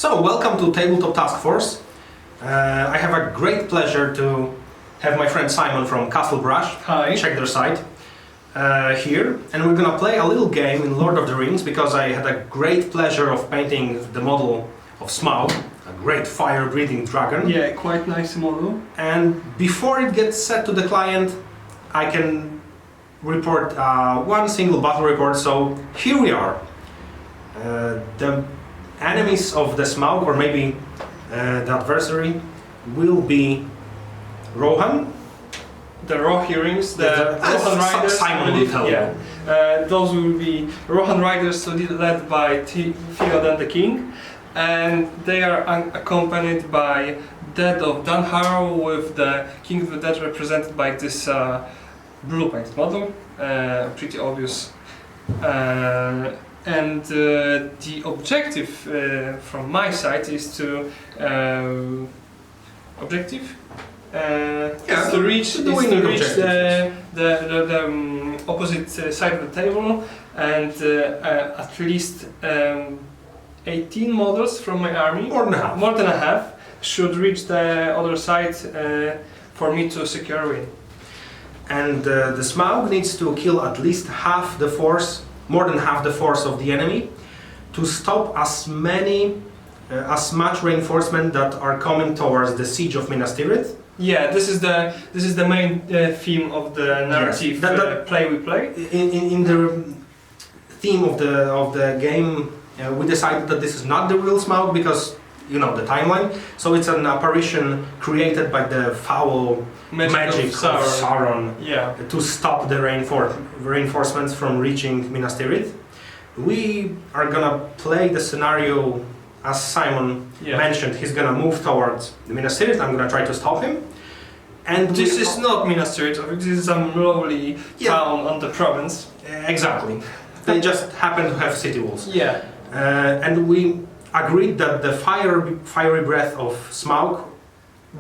So, welcome to Tabletop Task Force. I have a great pleasure to have my friend Simon from Castle Brush. Hi. Check their site here. And we're gonna play a little game in Lord of the Rings because I had a great pleasure of painting the model of Smaug, a great fire-breathing dragon. Yeah, quite nice model. And before it gets set to the client, I can report one single battle report. So here we are. The enemies of the Smaug, or maybe the adversary, will be Rohan. The Rohirrims, the Rohan Riders. Simon will tell you. Those will be Rohan Riders led by Theoden the King, and they are accompanied by Dead of Dunharrow, with the King of the Dead represented by this blue paint model, pretty obvious. And the objective from my side is to reach the opposite side of the table, and at least 18 models from my army, More than a half. should reach the other side for me to secure a win. And the Smaug needs to kill at least half the force, more than half the force of the enemy, to stop as much reinforcement that are coming towards the siege of Minas Tirith. Yeah, this is the main theme of the narrative. Yes. Play we play. In the theme of the game, we decided that this is not the real Smaug because, you know, the timeline. So it's an apparition created by the foul magic of Sauron, to stop the reinforcements from reaching Minas Tirith. We are gonna play the scenario as Simon mentioned. He's gonna move towards the Minas Tirith. I'm gonna try to stop him. And this is not Minas Tirith. This is some lowly town on the province. Exactly. They just happen to have city walls. Yeah. And we agreed that the fiery breath of Smaug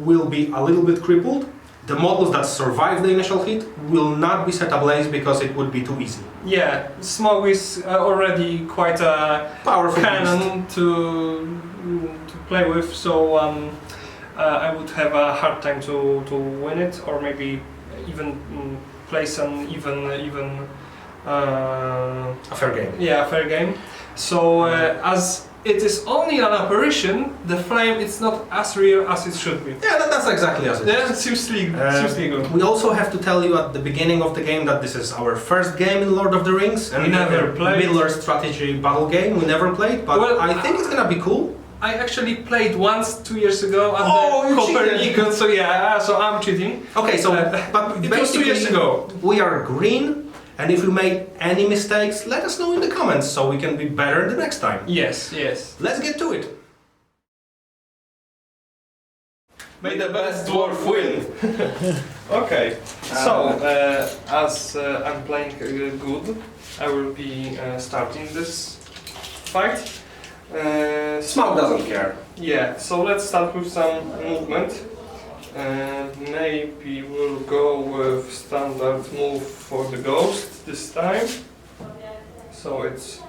will be a little bit crippled. The models that survive the initial hit will not be set ablaze because it would be too easy. Yeah, Smaug is already quite a powerful cannon to play with, so I would have a hard time to win it, or maybe even place an even a fair game. Yeah, a fair game. So as it is only an apparition, the flame it's not as real as it should be. Yeah, that's exactly as it is. Yeah, it seems legal. We also have to tell you at the beginning of the game that this is our first game in Lord of the Rings, and we never played. Middle Earth strategy battle game. We never played, but well, I think it's gonna be cool. I actually played once 2 years ago at the Copernicus, so yeah, so I'm cheating. Okay, so but it was 2 years ago. We are green. And if we made any mistakes, let us know in the comments so we can be better the next time. Yes. Let's get to it. May the best dwarf win. Okay. So, as I'm playing good, I will be starting this fight. Smaug doesn't care. Yeah, so let's start with some movement. Maybe we'll go with standard move for the ghost this time. So it's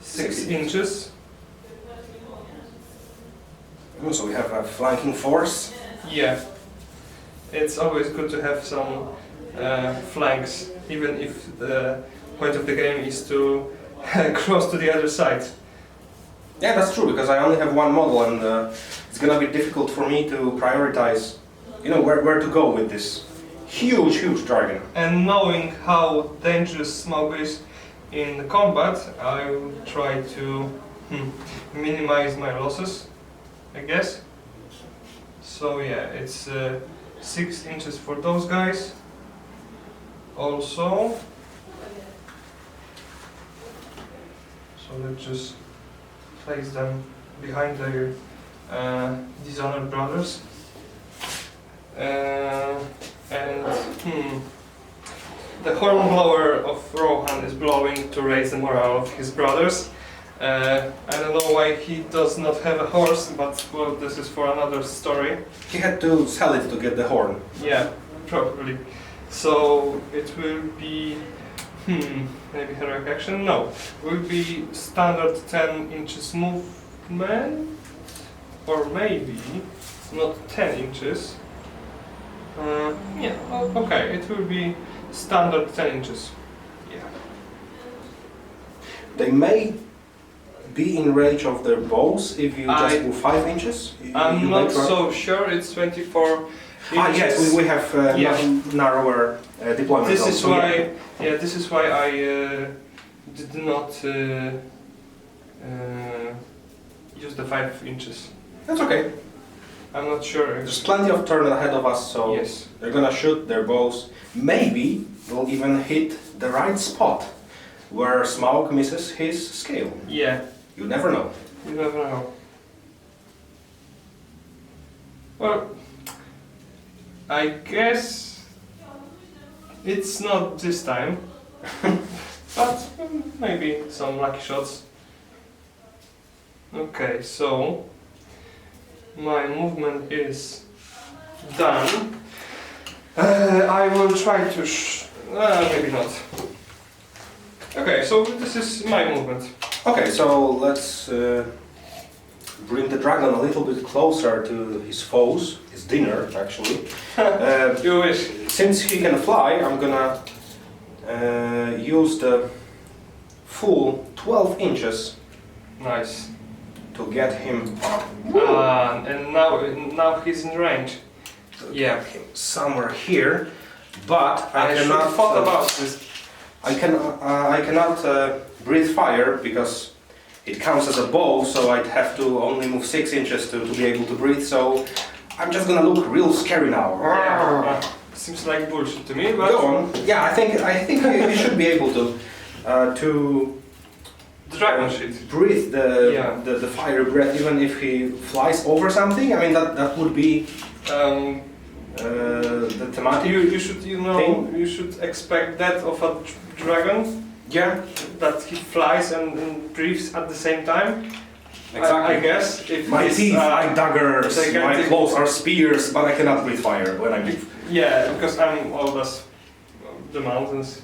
6 inches. So we have a flanking force. Yeah, it's always good to have some flanks, even if the point of the game is to cross to the other side. Yeah, that's true, because I only have one model, and it's gonna be difficult for me to prioritize, you know, where to go with this huge dragon. And knowing how dangerous Smaug is in combat, I will try to minimize my losses, I guess. So yeah, it's 6 inches for those guys. Also, so let's just place them behind their dishonored brothers. The hornblower of Rohan is blowing to raise the morale of his brothers. I don't know why he does not have a horse, but well, this is for another story. He had to sell it to get the horn. Yeah, probably. So it will be maybe heroic action? No. Will be standard 10 inches movement. or maybe not 10 inches. Yeah, okay, it will be standard 10 inches. Yeah. They may be in range of their bows if you just move 5 inches. I'm not so sure. It's 24 inches. Yes, we have narrower deployment. This zone, is so why. Yeah, this is why I did not use the 5 inches. That's okay. I'm not sure. There's plenty of turn ahead of us, so Yes. they're gonna shoot their bows. Maybe they'll even hit the right spot where Smaug misses his scale. Yeah, You never know. you never know. Well, I guess it's not this time, but maybe some lucky shots. Okay, so my movement is done. I will try to maybe not. Okay, so this is my movement. Okay, so let's bring the dragon a little bit closer to his foes, his dinner actually. You wish. Since he can fly, I'm gonna use the full 12 inches Nice. to get him And now he's in range. Yeah. somewhere here, but I should have thought about this. I cannot breathe fire because it counts as a bow, so I'd have to only move 6 inches to be able to breathe. So I'm just gonna look real scary now. Yeah. Seems like bullshit to me, but Go on. Yeah, I think he should be able to the dragon shit. breathe the fire breath even if he flies over something. I mean that would be the thematic. You should thing. you should expect that of a dragon, Yeah, that he flies and breathes at the same time. exactly. I guess if My it's, teeth are daggers, my gigantic- claws are spears, but I cannot breathe fire when I move. Yeah, because I'm all the mountains.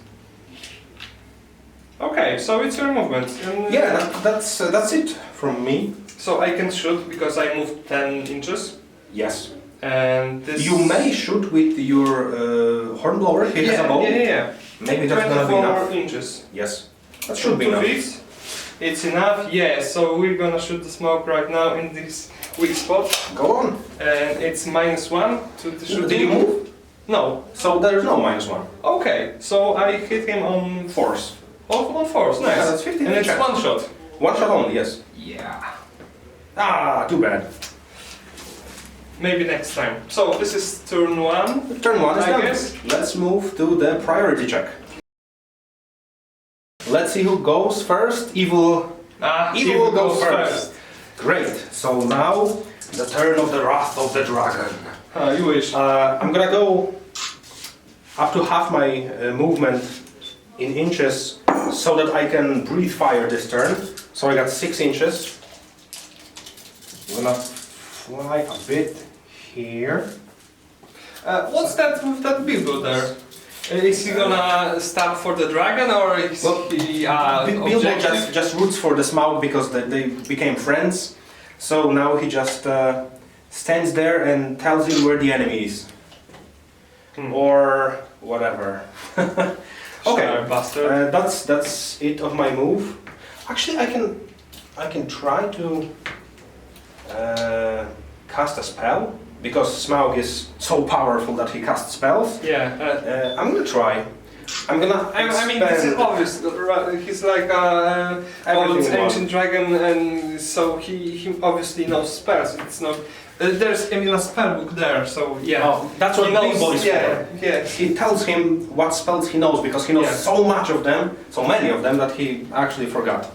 Okay, so it's your movement. And Yeah, that's it from me. So I can shoot because I moved 10 inches. Yes. And this. You may shoot with your hornblower. He has a bow. Yeah. Maybe that's gonna be 24 enough. inches. Yes, that should be 2 enough. feet. It's enough. Yeah. So we're gonna shoot the smoke right now in this weak spot, Go on. and it's -1 to the shooting. Did you move? No. So there's no -1. Okay. So I hit him on Force. on force. Nice. Yeah, that's 15 And it's chance. 1 shot. One shot only. Yes. Yeah. Ah, too bad. Maybe next time. So this is turn 1. Turn 1 is I done. guess. Let's move to the priority check. Let's see who goes first. Evil will go first. Great. So now the turn of the wrath of the dragon. You wish. I'm gonna go up to half my movement in inches so that I can breathe fire this turn. So I got 6 inches. I'm gonna fly a bit here. What's that with that Bilbo there? Is he gonna stab for the dragon, or is he Bilbo objective? just roots for the Smaug because they became friends. So now he just stands there and tells him where the enemy is. Or whatever. Okay, Sharp bastard. that's it of my move. Actually, I can try to cast a spell because Smaug is so powerful that he casts spells. Yeah. I'm gonna try. I'm gonna. I mean, this is expand- obvious. He's like a old Everything in ancient dragon, and so he obviously knows spells. It's not. There's even a spell book there, so yeah. Oh, that's what He knows- Bilbo is yeah, for. yeah. He tells him what spells he knows because he knows Yeah. so much of them, so many of them that he actually forgot.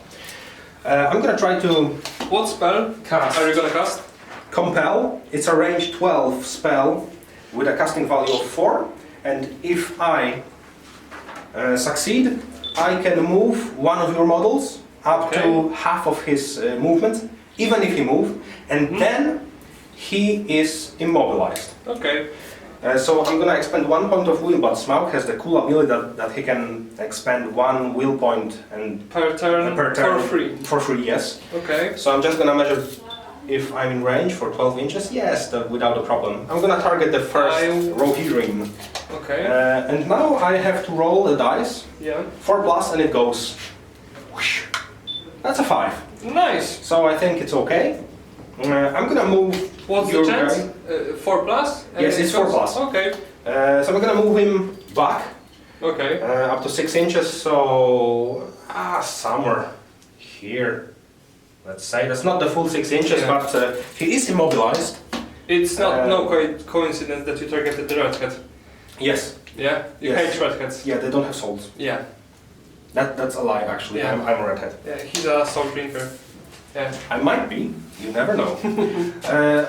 I'm gonna try to What spell cast are you gonna cast? Compel. It's a range 12 spell with a casting value of 4, and if I succeed, I can move one of your models up Okay. to half of his movement, even if he moves, and then he is immobilized. Okay. So I'm gonna expend 1 point of will, but Smaug has the cool ability that he can expend 1 will point and Per turn, per turn for free. For free, yes. Okay. So I'm just gonna measure if I'm in range for 12 inches? Yes, without a problem. I'm gonna target the first Rohirrim. Okay. And now I have to roll the dice. Yeah. 4+ and it goes. Whoosh. That's a 5. Nice. So I think it's okay. I'm gonna move. What's the your chance? guy. 4+? Yes, it's 4+. Okay. So I'm gonna move him back. Okay. Up to 6 inches. So somewhere here. Let's say that's not the full 6 inches, Yeah. but he is immobilized. It's not no coincidence that you targeted the redhead. Yes. Yeah. You Yes. hate redheads. Yeah, they don't have souls. Yeah. That's a lie, actually. Yeah. I'm a redhead. Yeah. He's a soul drinker. Yeah. I might be. You never know.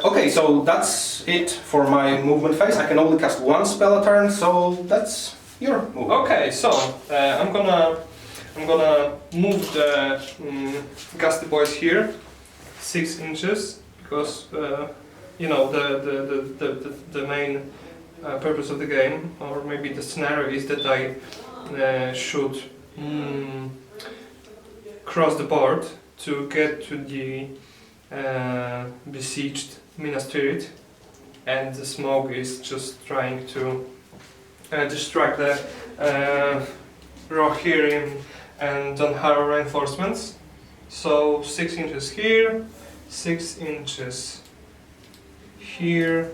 Okay, so that's it for my movement phase. I can only cast one spell a turn, so that's your move. Okay. So I'm gonna move the Gusty Boys here 6 inches because you know the main purpose of the game, or maybe the scenario, is that I should cross the board to get to the besieged Minas Tirith, and the Smaug is just trying to distract the Rohirrim and Dunharrow reinforcements. So 6 inches here, 6 inches here.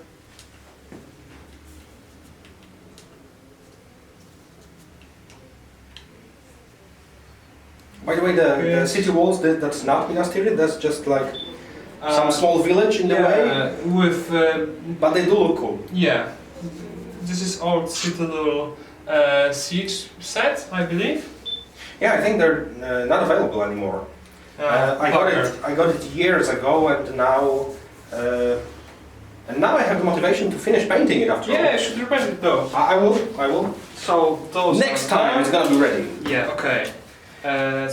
By the way, the city walls, that's not Minas Tirith, that's just like some small village in the way. With But they do look cool. yeah, this is old Citadel siege set, I believe. Yeah, I think they're not available anymore. I got it years ago, and now I have the motivation to finish painting it after all. Yeah, I should repaint it though. I will. So those Next time it's gonna be ready. Yeah, okay.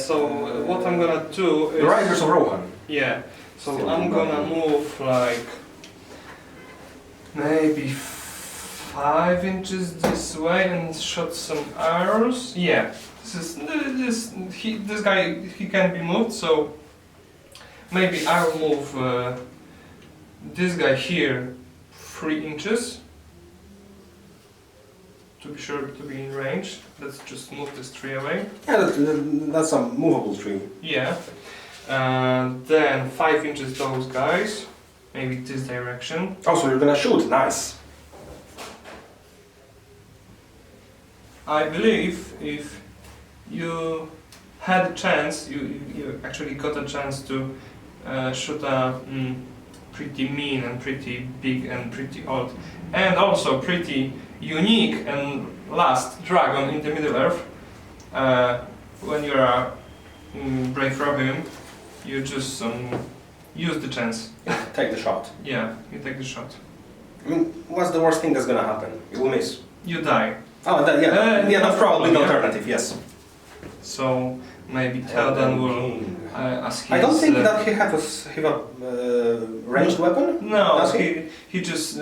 So what I'm gonna do is... The Riders of Rohan. Yeah, so I'm gonna move like maybe 5 inches this way and shot some arrows. Yeah, this guy, he can be moved, so maybe I will move this guy here 3 inches to be sure to be in range. Let's just move this tree away. Yeah, that's a movable tree. Yeah. Then 5 inches those guys. Maybe this direction. Oh, so you're gonna shoot, nice. I believe if you had a chance, you actually got a chance to shoot a pretty mean and pretty big and pretty old and also pretty unique and last dragon in the Middle Earth. When you're a brave Rohirrim, you just use the chance. Take the shot. Yeah, you take the shot. I mean, what's the worst thing that's gonna happen? You will miss. You die. Oh, yeah, that's probably the yeah. alternative, yes. So maybe Teldan will ask his... I don't think that he have a ranged weapon. No, Does he just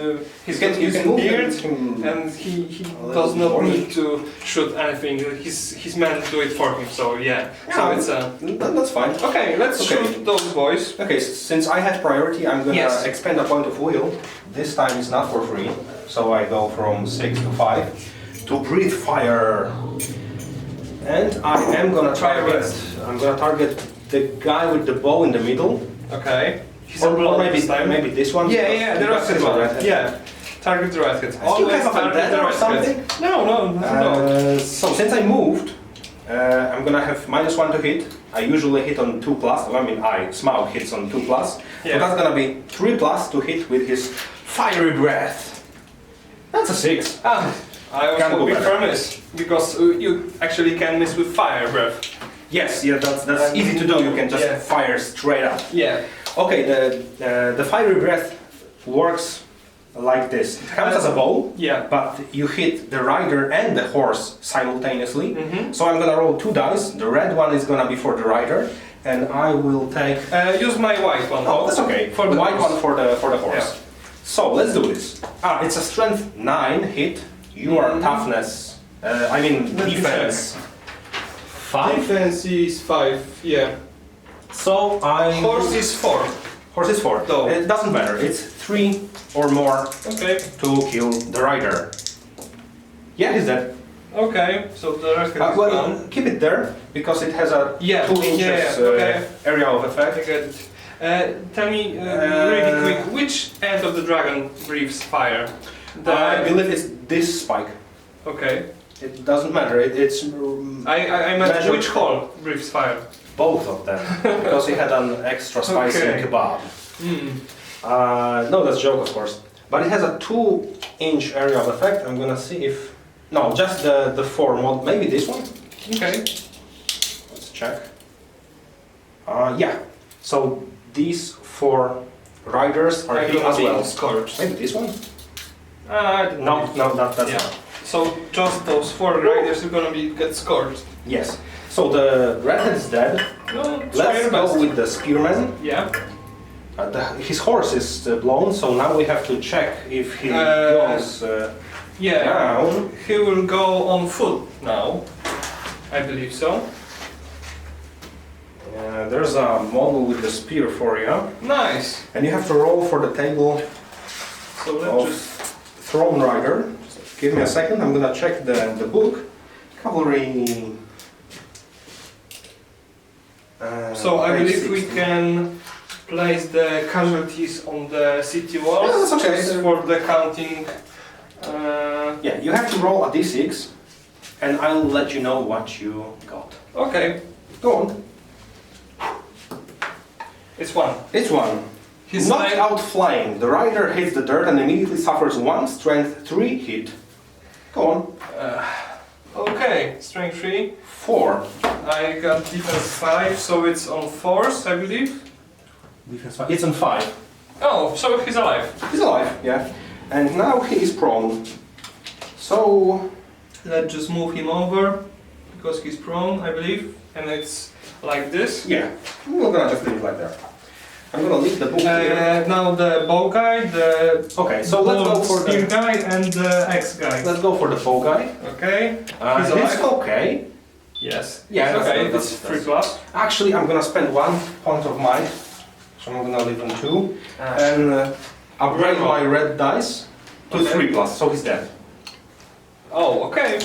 he's You got can his move beard him and he little does not more. need to shoot anything. His men do it for him. So yeah, so it's That's fine. okay. Let's Okay. shoot those boys. Okay, since I had priority, I'm gonna Yes. expend a point of will. This time it's not for free, so I go from 6 to 5 to breathe fire. And I am gonna I'm gonna target the guy with the bow in the middle. Okay. He's Or unblocked maybe this time. maybe this one. Yeah, the because redhead it's a one. redhead. Yeah, target the redhead. Do you have a vendetta or something? No. So since I moved, I'm gonna have -1 to hit. I usually hit on 2+. I mean, Smaug hits on 2+. Yeah. So that's gonna be 3+ to hit with his fiery breath. That's a 6. I Can also go be better. firmness because you actually can miss with fire breath. Yes, yeah, that's easy to do. You can just Yeah. fire straight up. Yeah. Okay, the fiery breath works like this. It comes as a bow, Yeah. but you hit the rider and the horse simultaneously. Mm-hmm. So I'm gonna roll 2 dice. The red one is gonna be for the rider, and I will take. Use my white one. Oh, that's okay. For the the white horse. one for the horse. Yeah. So let's do this. It's a strength 9 hit. You are toughness. I mean Let me defense. 5. Defense is 5. Yeah. So I. Horse is 4. Horse is 4. No. It doesn't matter. It's 3 or more Okay. to kill the rider. Yeah, he's dead. Okay, so the rest is gone. Well, keep it there because it has a Yeah, 2 inches okay. area of I effect. get it. Tell me really quick, which end of the dragon breathes fire? I believe it's this spike. Okay. It doesn't matter. It's I meant measured- which hole breathes fire? both of them because he had an extra spicy Okay. kebab. Mm. No, that's a joke, of course. But it has a 2-inch area of effect. I'm gonna see if no, just the 4 mod. Maybe this one. Okay. Let's check. Yeah. So these 4 riders are I'm hit gonna as be well. scorched. Maybe this one. No, No, that's Yeah. not. So just those 4 riders are gonna get scorched. Yes. So the redhead is dead. No, try Let's your go best. with the spearman. Yeah. His horse is blown, so now we have to check if he goes Yeah. down. He will go on foot now. I believe so. There's a model with the spear for you, Nice. and you have to roll for the table So let's of just. Throne Rider. Just give me a second, I'm gonna check the book. Cavalry. So I page believe we 60. can place the casualties on the city walls Yeah, that's okay. just for the counting. Yeah, you have to roll a d6, and I'll let you know what you got. Okay, Go on. it's 1. It's 1. He's Knocked like- out flying. The rider hits the dirt and immediately suffers 1 strength 3 hit. Go on. Okay, strength 3. 4. I got defense 5, so it's on force, I believe. Defense 5. It's on 5. Oh, so he's alive. He's alive, yeah. And now he is prone. So, Let's just move him over because he's prone, I believe, and it's like this. yeah, we're gonna just leave it like that. I'm gonna leave the book here. Now the bow guy, the Okay, so let's go for spear the guy, and the axe guy. let's go for the bow guy. Okay. He's He's alive. okay. Yes. Yeah, It's okay. that's- It's that's- 3+. Actually, I'm gonna spend 1 point of might, so I'm gonna leave on 2 and upgrade Reroll. my red dice to Okay. 3+. So he's dead. Oh, okay.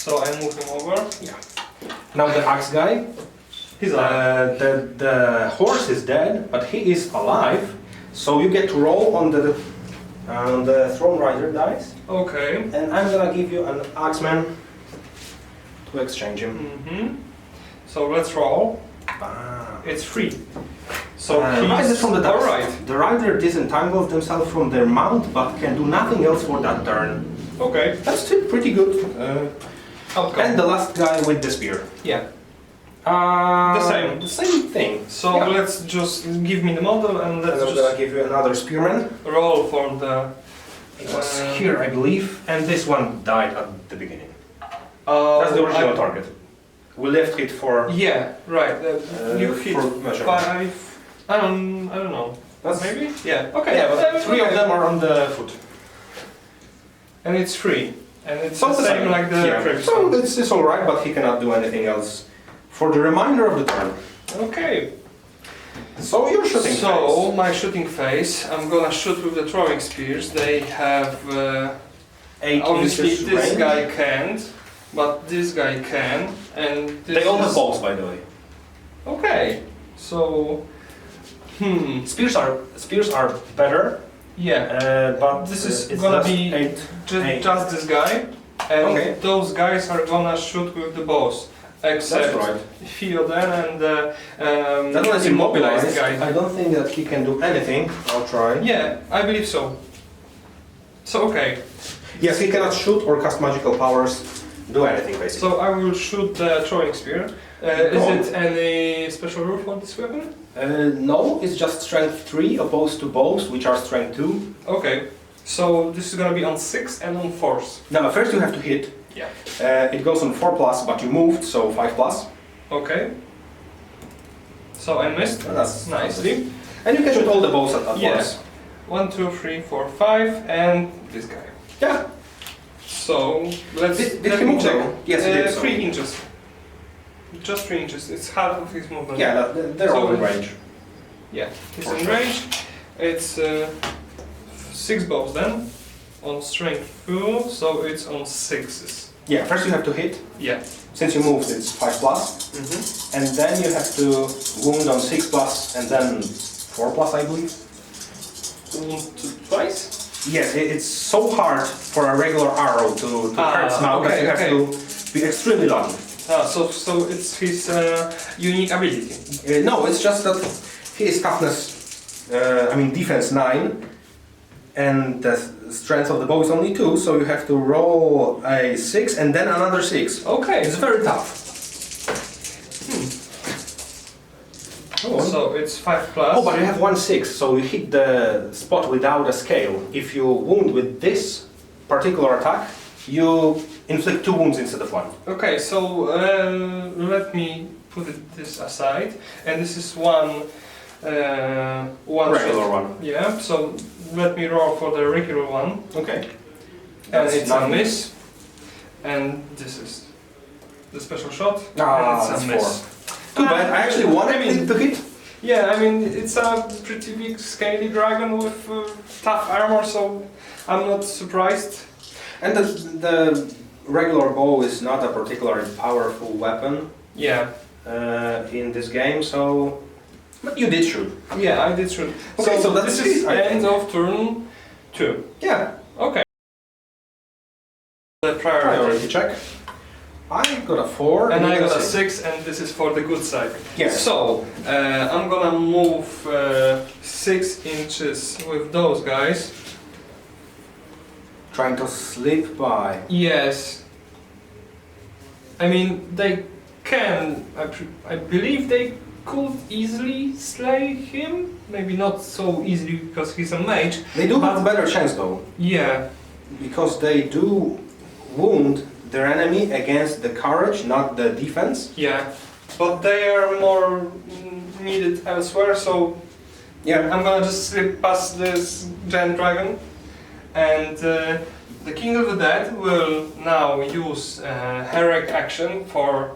So I move him over. Now the axe guy. He's alive. The horse is dead, but he is alive. So you get to roll on the Throne Rider dice, Okay. and I'm gonna give you an axeman to exchange him. So let's roll. It's 3. So he's Rises from the dust. alright. The rider disentangles themselves from their mount, but can do nothing else for that turn. Okay. That's still pretty good. Outcome. And the last guy with the spear. Yeah. The same. The same thing. So Yeah. let's just give me the model and And let's I'm gonna just give you another spearman. roll for the. It was here, I believe, and this one died at the beginning. Oh, That's the original target. We left it for. Yeah, right. You hit for measurement. 5. I don't know. That's Maybe? Yeah. Okay. Yeah, but 3 of them are on the foot. And it's 3. And it's So the the same like the yeah. previous So one. it's alright, but he cannot do anything else for the remainder of the turn. Okay. So you're shooting. So my shooting phase, I'm gonna shoot with the throwing spears. They have 8 obviously inches this range. guy can't, but this guy can, and this They all have is- bows, by the way. Okay. So Spears are better, yeah. but This is it's gonna just be 8. Just this guy, and Okay. those guys are gonna shoot with the bows. Except That's right. Theoden and the That one is immobilized immobilized. guy. I don't think that he can do anything. I'll try. Yeah, I believe so. So okay, Yes, he cannot shoot or cast magical powers, do anything basically. so I will shoot the throwing spear. Go on. Is it any special rule for this weapon? No, it's just strength 3 opposed to bows, which are strength 2. Okay, so this is gonna be on 6 and on force. Now, first you have to hit. Yeah. It goes on 4+, but you moved, so 5+. Okay. So I missed That's nicely. And you can shoot all the bows at Yeah. once. 1, 2, 3, 4, 5, and this guy. Yeah. So let's. Did let he me move check. though? Yes, he did. So. 3 inches. Just 3 inches. It's half of his movement. Yeah, they're all in So- range. Yeah, he's in range. It's 6 bows then, on strength full, so it's on 6s. Yeah, first you have to hit. Yeah. Since you moved, it's 5 plus. Mm-hmm. And then you have to wound on 6 plus and then 4 plus, I believe. Wound twice? Yes, it's so hard for a regular arrow to hurt Smaug that you have to be extremely lucky. So it's his unique ability? No, it's just that his toughness, defense 9, and the strength of the bow is only 2, so you have to roll a 6 and then another 6. Okay. It's very tough. So it's 5 plus. Oh, but you have 1 6, so you hit the spot without a scale. If you wound with this particular attack, you inflict 2 wounds instead of 1. Okay, so let me put this aside, and this is one Regular shot. one. Yeah, so let me roll for the regular one, Okay. and That's it's not a miss, and this is the special shot, and Ah, it's a that's 4. miss. Too bad, I actually wanted it to hit. Yeah, I mean, it's a pretty big scaly dragon with tough armor, so I'm not surprised. And the regular bow is not a particularly powerful weapon Yeah, in this game, so... But you did shoot. yeah, I did shoot. Okay, so that's this is it, I end think. of turn 2. Yeah. Okay. The priority. Priority check. I got a 4. And I you got a 6, and this is for the good side. Yes. So, I'm gonna move 6 inches with those guys. Trying to slip by. Yes. I mean, they can, I believe they could easily slay him. Maybe not so easily because he's a mage. They do have a better chance though, Yeah. because they do wound their enemy against the courage, not the defense. Yeah. But they are more needed elsewhere, so Yeah. I'm gonna just slip past this giant dragon, and the King of the Dead will now use heroic action for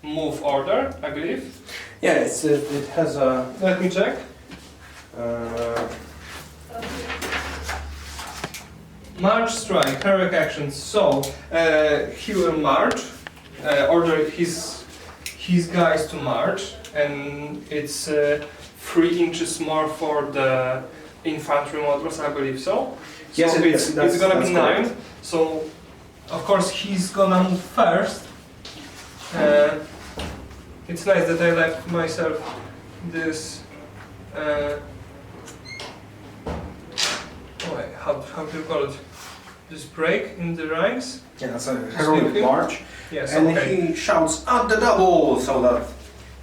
move order, I believe. Yeah, it has a... Let me check. March strike, heroic action. So he will march, order his guys to march, and it's 3 inches more for the infantry models, I believe so. Yes, So it's gonna be 9. correct. So of course he's gonna move first. It's nice that I left myself this. How do you call it? This break in the ranks. Yeah, that's a heroic march. Yes. And Okay. he shouts at the double so that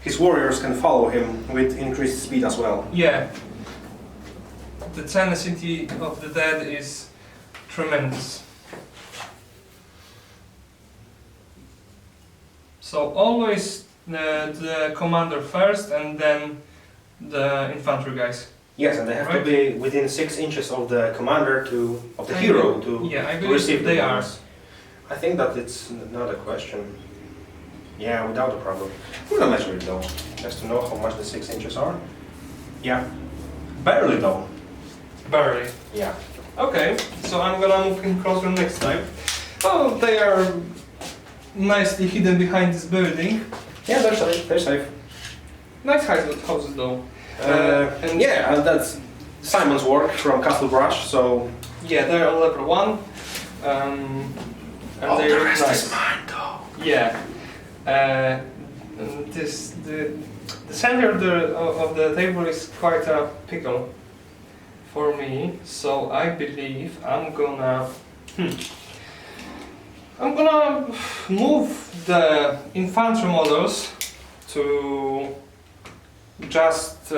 his warriors can follow him with increased speed as well. Yeah. The tenacity of the dead is tremendous. So always the commander first, and then the infantry guys. Yes, and they have Right. to be within 6 inches of the commander of the hero to Yeah, I to believe receive the they are. bonus. I think that it's not a question. Yeah, without a problem. We're gonna measure it though, just to know how much the 6 inches are. Yeah, barely though. Barely. Yeah. Okay, so I'm gonna move in closer next time. Oh, they are nicely hidden behind this building. Yeah, they're safe. They're safe. Nice houses though. And yeah, that's Simon's work from Castle Brush. So Yeah, they're on level 1. And they look nice. mine though. Yeah. And the center of the table is quite a pickle for me, so I believe I'm gonna move the infantry models to just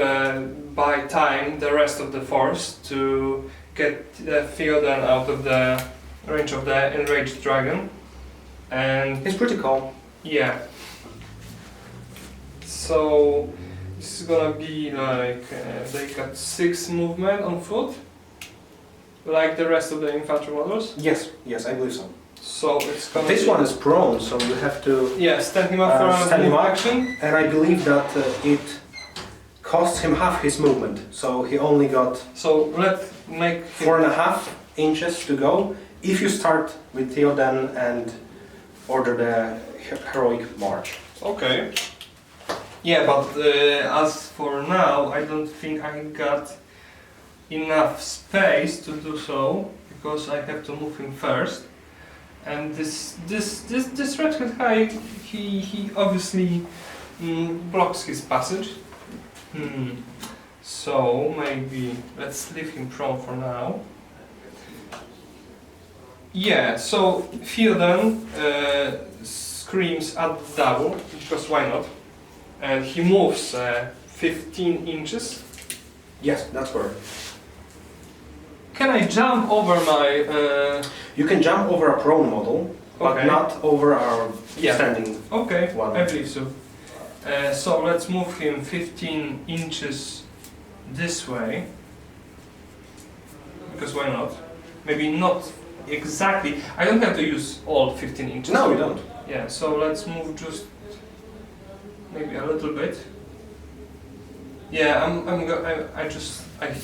buy time the rest of the force to get the Theoden out of the range of the enraged dragon. And It's pretty cool. yeah. So this is gonna be like they got 6 movement on foot, like the rest of the infantry models. Yes, yes, I believe so. So it's gonna. This be, one is prone, so you have to. Yeah, stand him up for a stand him move up. action. And I believe that it costs him half his movement, so he only got So let's make him 4.5 inches to go. If you start with Theoden and order the heroic march. Okay. Yeah, but as for now, I don't think I got enough space to do so because I have to move him first. And this red guy, he obviously blocks his passage. So maybe let's leave him prone for now. Yeah, so Theoden screams at double, because why not? And he moves 15 inches. Yes, that's correct. Can I jump over my... You can jump over a prone model, but Okay. not over our Yeah. standing Okay, one. I believe so. So let's move him 15 inches this way. Because why not? Maybe not exactly. I don't have to use all 15 inches. No, we don't. Yeah, so let's move just maybe a little bit. Yeah,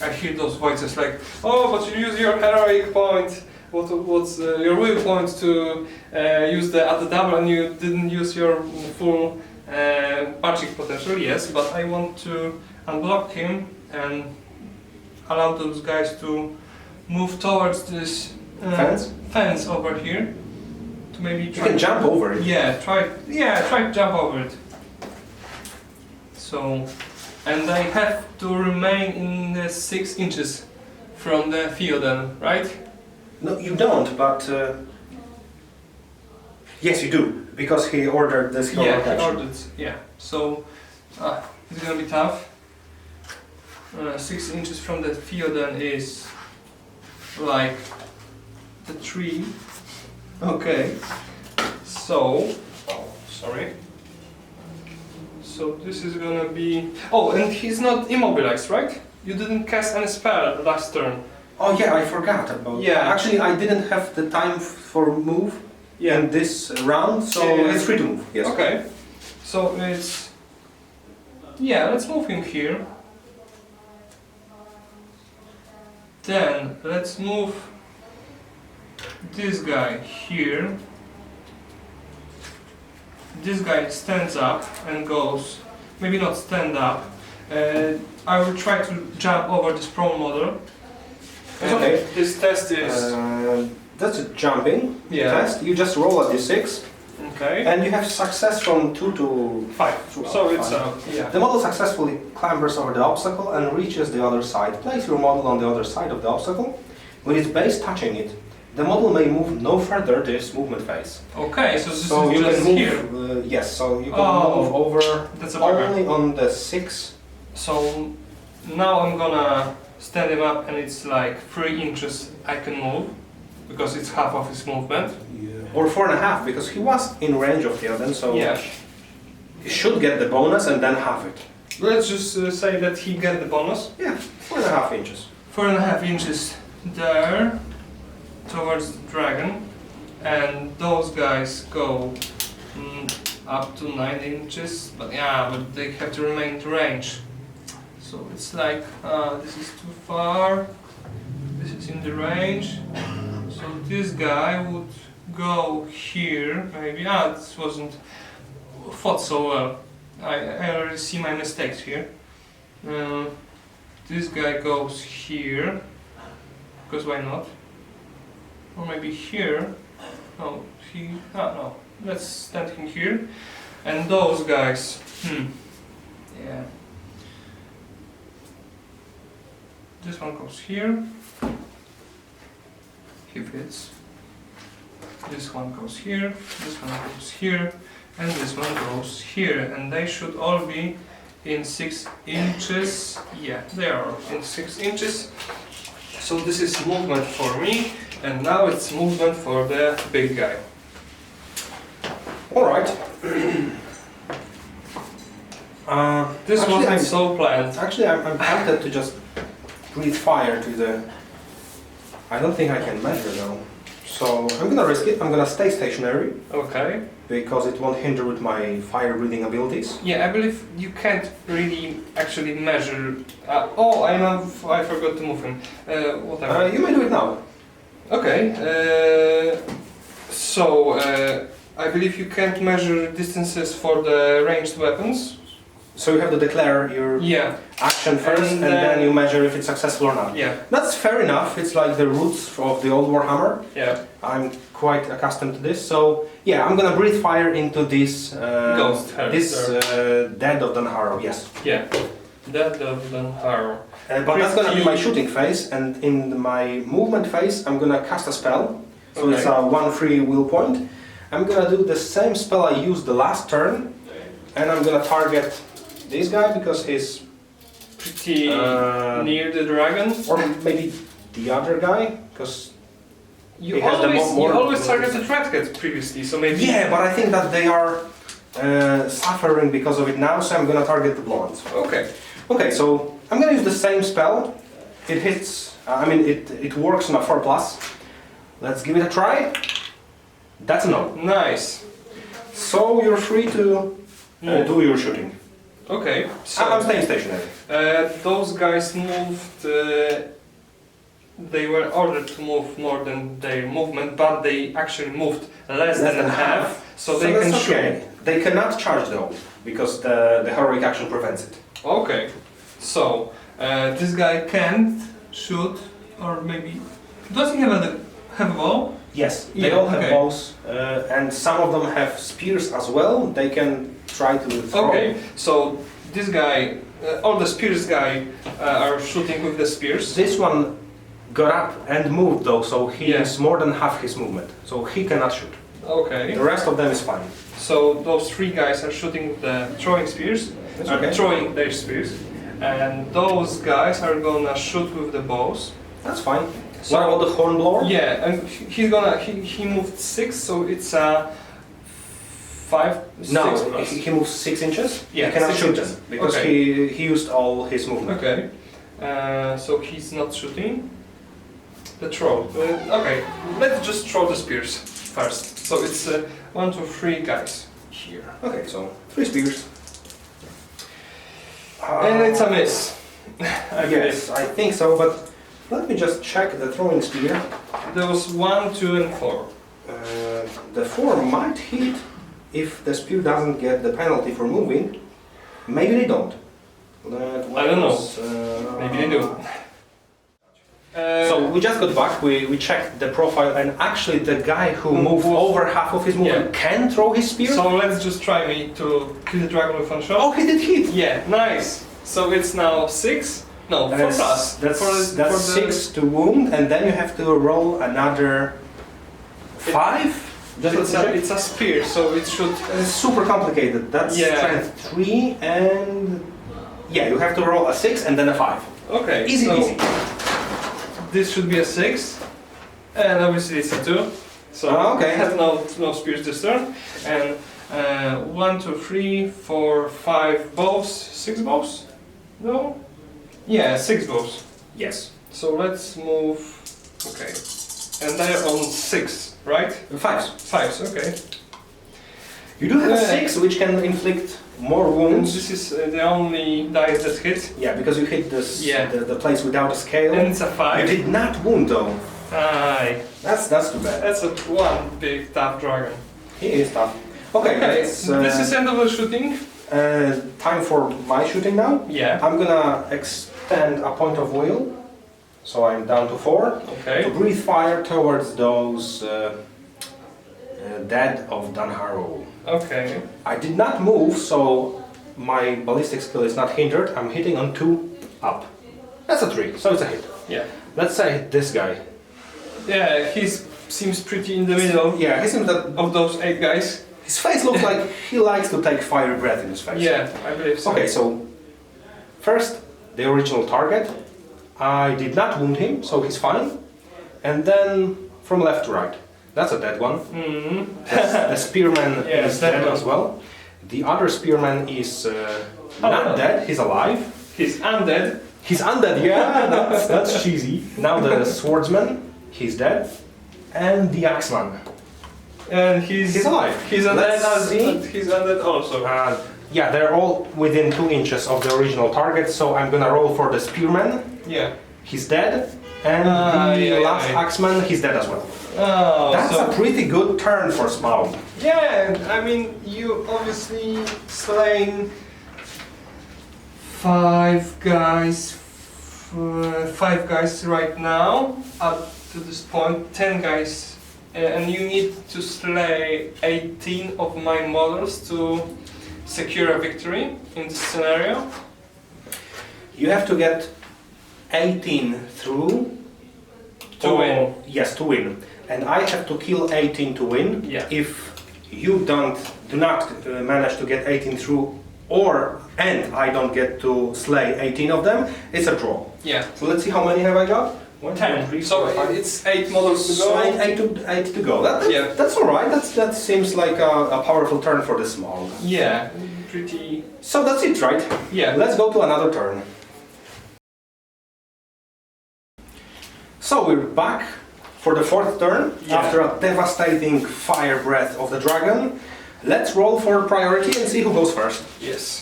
I hear those voices like, oh, but you use your heroic point. What's your will point to use at the double, and you didn't use your full magic potential? Yes, but I want to unblock him and allow those guys to move towards this fence over here. To maybe You can jump over it. Yeah, try to jump over it. So, and I have to remain in the 6 inches from the Theoden, right? No, you don't, but yes, you do, because he ordered this heroic Yeah, he action. ordered. Yeah, so it's gonna be tough. 6 inches from the Theoden is like the tree. Okay. So, sorry. So this is gonna be. Oh, and he's not immobilized, right? You didn't cast any spell last turn. Oh yeah, I forgot about. Yeah. Actually, I didn't have the time for move in this round, so Yeah. it's free to move. Yes. Okay. So it's. Yeah, let's move him here. Then let's move this guy here. This guy stands up and goes, maybe not stand up. I will try to jump over this prone model. It's okay. His test is That's a jumping Yeah. test. You just roll a d6, okay. and you have success from 2 to 5. So it's five. The model successfully clambers over the obstacle and reaches the other side. Place your model on the other side of the obstacle. With its base touching it, the model may move no further this movement phase. Okay, so this So is you just can move. here. Yes, so you can Oh, move over That's a bugger. only on the 6. So now I'm gonna stand him up, and it's like 3 inches I can move because it's half of his movement. Or 4.5, because he was in range of Theoden, so Yeah. he should get the bonus and then half it. Let's just say that he get the bonus. Yeah, 4.5 inches. 4.5 inches there towards the dragon, and those guys go up to 9 inches. But yeah, but they have to remain in range. So it's like this is too far. This is in the range. So this guy would go here, maybe. This wasn't fought so well. I already see my mistakes here. This guy goes here, because why not? Or maybe here. No, no. Let's stand him here. And those guys, yeah. This one goes here. He fits. This one goes here, this one goes here, and this one goes here. And they should all be in 6 inches. Yeah, they are in 6 inches. So this is movement for me, and now it's movement for the big guy. Alright. This actually, wasn't I'm, so planned. actually, I'm tempted to just breathe fire to the... I don't think I can measure though. So I'm gonna risk it. I'm gonna stay stationary Okay. because it won't hinder with my fire breathing abilities. Yeah, I believe you can't really actually measure. Oh, I forgot to move him. Whatever. You may do it now. Okay. I believe you can't measure distances for the ranged weapons. So you have to declare your Yeah. action first, and then you measure if it's successful or not. Yeah. That's fair enough. It's like the roots of the old Warhammer. Yeah. I'm quite accustomed to this. So yeah, I'm gonna breathe fire into this Ghost head, dead of Dunharrow. Yes. Yeah. Dead of Dunharrow. But that's gonna be my shooting phase, and in my movement phase, I'm gonna cast a spell. So it's a 1 free will point. I'm gonna do the same spell I used the last turn, and I'm gonna target this guy because he's pretty near the dragon. or maybe the other guy because You he has the always targeted Redhead previously, so maybe. yeah, but I think that they are suffering because of it now, so I'm gonna target the blondes. Okay. Okay, so I'm gonna use the same spell. It hits. It works on a 4+. Let's give it a try. That's a no. Nice. So you're free to do your shooting. Okay. So I'm staying stationary. those guys moved. They were ordered to move more than their movement, but they actually moved less than half, so they can that's shoot. okay. They cannot charge though, because the heroic action prevents it. Okay. So this guy can't shoot, or maybe does he have a bow? Yes, they Yeah, all have okay. bows, and some of them have spears as well. They can try to throw. Okay. So this guy, all the spears guy are shooting with the spears. This one got up and moved though, so he Yeah. is more than half his movement, so he cannot shoot. Okay. The rest of them is fine. So those three guys are shooting with the throwing spears, That's are okay. throwing their spears, and those guys are gonna shoot with the bows. That's fine. So- What about the hornblower? Yeah, and he moved 6, so it's a 5. No, 6 plus. he moves 6 inches. Yeah, he cannot 6 shoot inches. them because Okay. he used all his movement. Okay, so he's not shooting. The throw. Okay, let's just throw the spears first. So it's 1, 2, 3 guys here, Okay, so 3 spears. and it's a miss. I Yes, I think so, but let me just check the throwing spear. believe. There was 1, 2, and 4. The 4 might hit if the spear doesn't get the penalty for moving. Maybe they don't. I don't know. Maybe they do. So we just got back, we checked the profile, and actually the guy who moved over half of his movement can throw his spear. So let's just try me to kill the dragon with one shot. Oh, he did hit! Yeah, nice. So it's now 6. No, 4 plus. That's 6 to wound, and then you have to roll another 5? It's a spear, so it should. It's super complicated. That's Yeah. strength 3, and yeah, you have to roll a 6 and then a 5. Okay. Easy, so easy. This should be a 6, and obviously it's a 2. So Okay. I have no spears this turn, and 1, 2, 3, 4, 5 bows, 6 bows. No. Yeah, 6 bows. Yes. So let's move. Okay. And they're on 6, right? 5s. 5s. Okay. You do have a Yeah. 6, which can inflict more And wounds. this is the only dice that hit, Yeah, because you hit this Yeah. the place without a scale. and it's a You 5. did not wound though. Aye. That's too bad. That's a one big tough dragon. He is tough. Okay, let's, this is end of the shooting. time for my shooting now. Yeah. I'm gonna extend a point of will, so I'm down to 4. To Okay. breathe fire towards those dead of Dunharrow. Okay. I did not move, so my ballistic skill is not hindered. I'm hitting on 2 up. That's a 3, so it's a hit. Yeah. Let's say I hit this guy. Yeah, he seems pretty in the middle Yeah, he seems that of those 8 guys. his face looks like he likes to take fire breath in his face. Yeah, I believe so. Okay, so first the original target. I did not wound him, so he's fine. And then from left to right. That's a dead one. Mm-hmm. The spearman Yeah, is dead dead one. as well. The other spearman is not dead, he's alive. He's undead. He's undead, yeah, that's cheesy. Now the swordsman, he's dead. and the Axeman. And he's alive. He's undead. Let's see. He's undead also. Yeah, they're all within 2 inches of the original target, so I'm gonna roll for the Spearman. Yeah. He's dead. And the last Axeman, he's dead as well. Oh, That's a pretty good turn for Smaug. Yeah, I mean, you obviously slain 5 guys right now, up to this point, 10 guys, and you need to slay 18 of my models to secure a victory in this scenario. You have to get 18 through To win. Yes, to win. And I have to kill 18 to win. Yeah. If you do not manage to get 18 through, and I don't get to slay 18 of them, it's a draw. Yeah. So let's see how many have I got. 1, 10. 2, 3, So 4, 5. it's 8 models to go. So 8 to go. That's all right. That seems like a powerful turn for the Smaug. Yeah, pretty. So that's it, right? Yeah. Let's go to another turn. So we're back for the 4th turn after a devastating fire breath of the dragon. Let's roll for priority and see who goes first. Yes.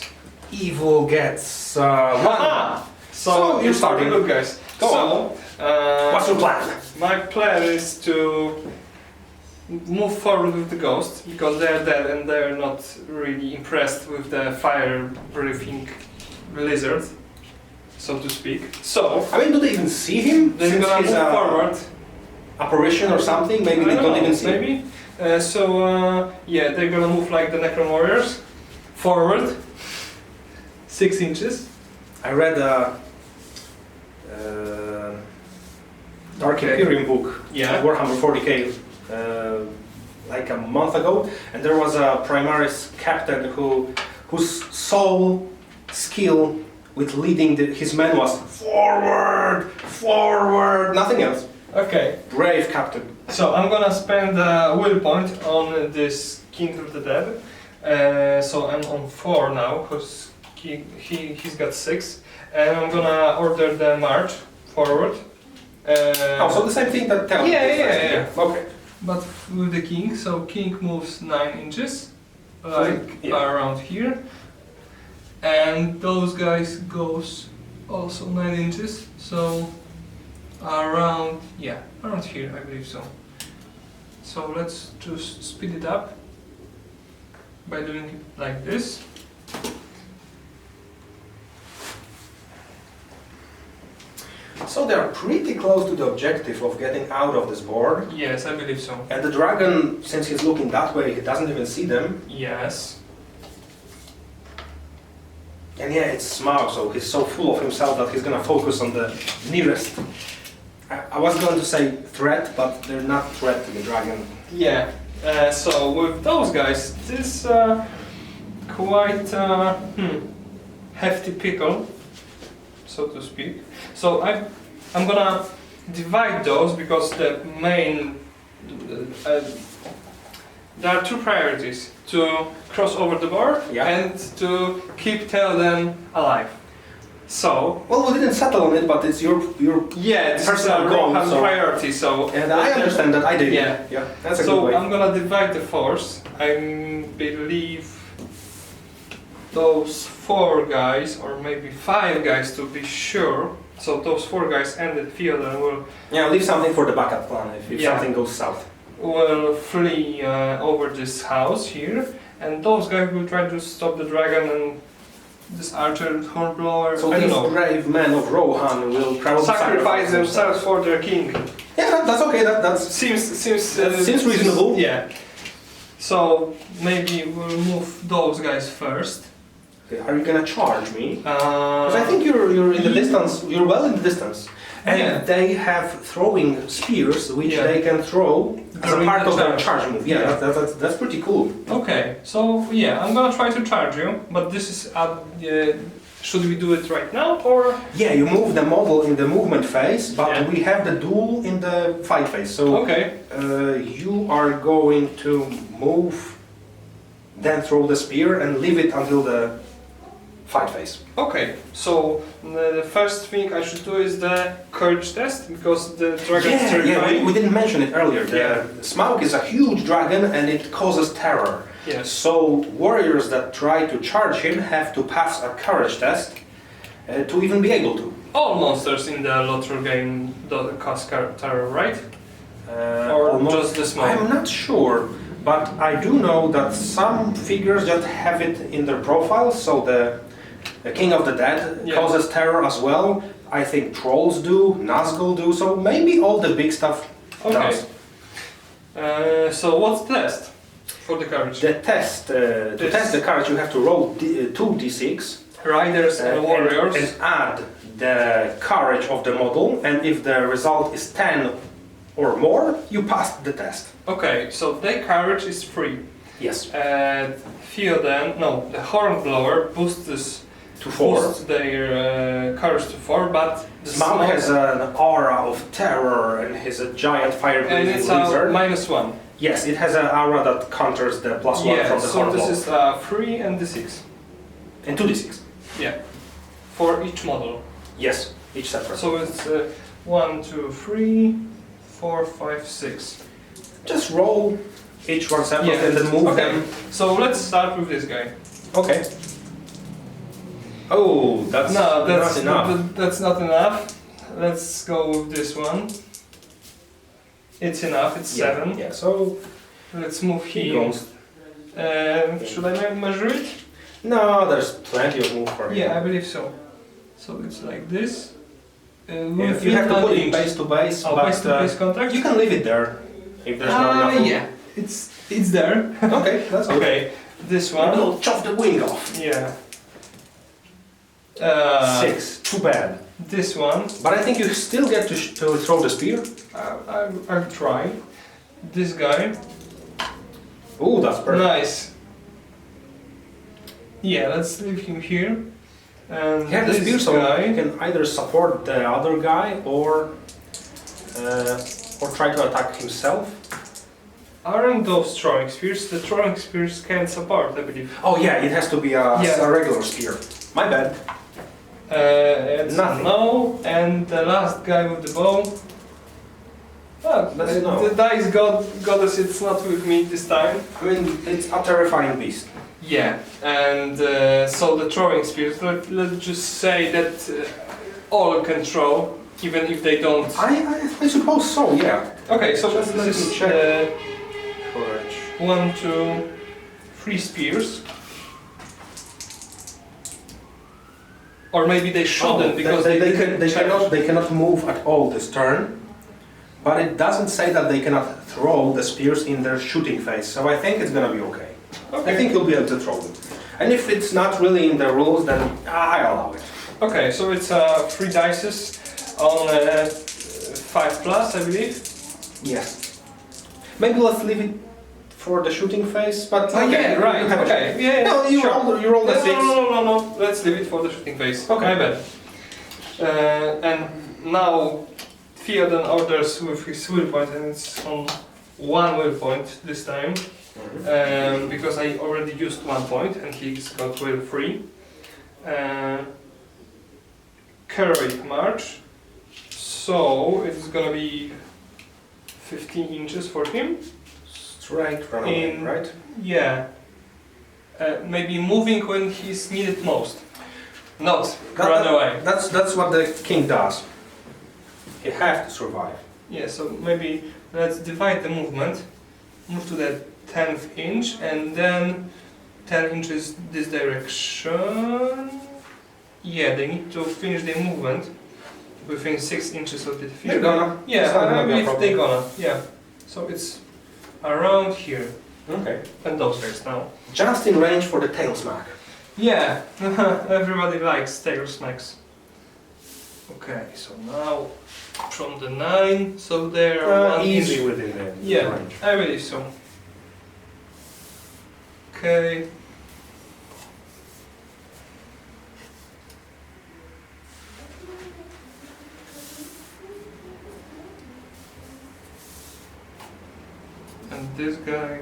Evil gets 1. So you're starting. Good guys. Go on. What's your plan? My plan is to move forward with the ghost because they're dead and they're not really impressed with the fire-breathing lizard, so to speak. So I mean, do they even see him? they're Since gonna he's move a forward. apparition or something? Maybe they don't even see him. Maybe. Yeah, they're gonna move like the Necron Warriors forward 6 inches. I read a Dark Imperium book, Yeah. Warhammer 40k, like a month ago, and there was a Primaris captain whose sole skill with leading his men was forward, forward, nothing else. Okay. Brave captain. So I'm gonna spend a will point on this King of the Dead. So I'm on 4 now, because he's got 6. And I'm gonna order the march forward. So the same thing that Tel. Yeah. Okay. But with the king, so king moves 9 inches, like around here. And those guys goes also 9 inches, so around here, I believe so. So let's just speed it up by doing it like this. So they are pretty close to the objective of getting out of this board. Yes, I believe so. And the dragon, since he's looking that way, he doesn't even see them. Yes. And yeah, it's Smaug, so he's so full of himself that he's gonna focus on the nearest. I was going to say threat, but they're not threat to the dragon. Yeah. So with those guys, this quite hefty pickle, so to speak. So I'm gonna divide those because the main there are 2 priorities: to cross over the board and to keep them alive. So well, we didn't settle on it, but it's your this personal is a goal, Rohan so- priority. So and I understand that. I did. Yeah. That's a so good way. I'm gonna divide the force. I believe those 4 guys, or maybe 5 guys to be sure. So those 4 guys and the field will Leave something for the backup plan if something goes south. will flee over this house here, and those guys will try to stop the dragon and this archer hornblower. So I don't these know. brave men of Rohan will probably Sacrifice themselves for their king. Yeah, that's okay. That seems reasonable. Yeah. So maybe we'll move those guys first. Okay, are you gonna charge me? Because I think you're in the distance. You're well in the distance, and they have throwing spears which they can throw as a part of their charge move. Yeah, that's pretty cool. Okay, so I'm gonna try to charge you, but this is should we do it right now or? Yeah, you move the model in the movement phase, but we have the duel in the fight phase. So you are going to move, then throw the spear and leave it until the fight phase. Okay, so the first thing I should do is the courage test, because the dragon is terrifying. We didn't mention it earlier. Yeah. The Smaug is a huge dragon and it causes terror. Yes. So warriors that try to charge him have to pass a courage test to even be able to. All monsters in the Lotro game don't cause terror, right? Or Almost. just the Smaug? I'm not sure, but I do know that some figures just have it in their profile. So the King of the Dead causes terror as well. I think trolls do, Nazgul do. So maybe all the big stuff does. So what's the test for the courage? The test to test the courage, you have to roll 2d6. Riders and warriors. And add the courage of the model, and if the result is 10 or more, you pass the test. Okay, so their courage is 3. Yes. The Hornblower boosts To 4. their courage to 4, but the Smaug has an aura of terror and he's a giant and fire-breathing it's lizard. -1. Yes, it has an aura that counters the +1 from the so Hornblower. this is 3 and the 6. And 2d6. Yeah, for each model. Yes, each separate. So it's 1, 2, 3, 4, 5, 6. Just roll each one separate and then move them. So let's start with this guy. Okay. Oh, that's not enough. That's not enough. Let's go with this one. It's enough. It's 7. Yeah. So Let's move he here. goes. Should I measure it? No, there's plenty of move for him. Yeah, I believe so. So it's like this. You have to put it base to base, Oh, but base to base contact. you can leave it there if there's not enough room. Yeah, it's there. Okay, that's good. Okay, this one. We'll chop the wing off. Yeah. 6. Too bad. This one. But I think you still get to throw the spear. I'll try. This guy. Oh, that's perfect. Nice. Yeah, let's leave him here. And Yeah, the this spear so guy. you can either support the other guy or try to attack himself. Aren't those throwing spears? The throwing spears can support, I believe. Oh yeah, it has to be a regular spear. My bad. It's Nothing. no, and the last guy with the bow. That's no. The dice goddess, it's not with me this time. I mean, it's a terrifying beast. Yeah, and so the throwing spears, let's just say that all can throw, even if they don't. I suppose so, yeah. Okay, so Just let this me is check. Courage. 1, 2, 3 spears. Or maybe they shouldn't, because they cannot move at all this turn. But it doesn't say that they cannot throw the spears in their shooting phase, so I think it's gonna be okay. I think you'll be able to throw them. And if it's not really in the rules, then I allow it. Okay, so it's 3 dices on 5+, I believe. Yes. Maybe let's leave it for the shooting phase, but Yeah, right. you have a Okay. check. Yeah. No, you roll the 6. No. Let's leave it for the shooting phase. Okay. My bad. And now Theoden orders with his will point, and it's on 1 will point this time. Because I already used 1 point and he's got will 3. Curvy march. So it's gonna be 15 inches for him. Straight run away, right? Yeah. Maybe moving when he's needed most. Not run away. That's what the king does. He has to survive. Yeah, so maybe let's divide the movement. Move to the 10th inch and then 10 inches this direction. Yeah, they need to finish their movement within 6 inches of the field. They're gonna. Yeah, It's not gonna I be a believe problem. they're gonna. Yeah. So it's around here. Okay. And those guys now. Just in range for the tail smack. Yeah, everybody likes tail smacks. Okay, so now from the 9, so they're 1 Easy inch. within the Yeah, range. I believe so. Okay. And this guy,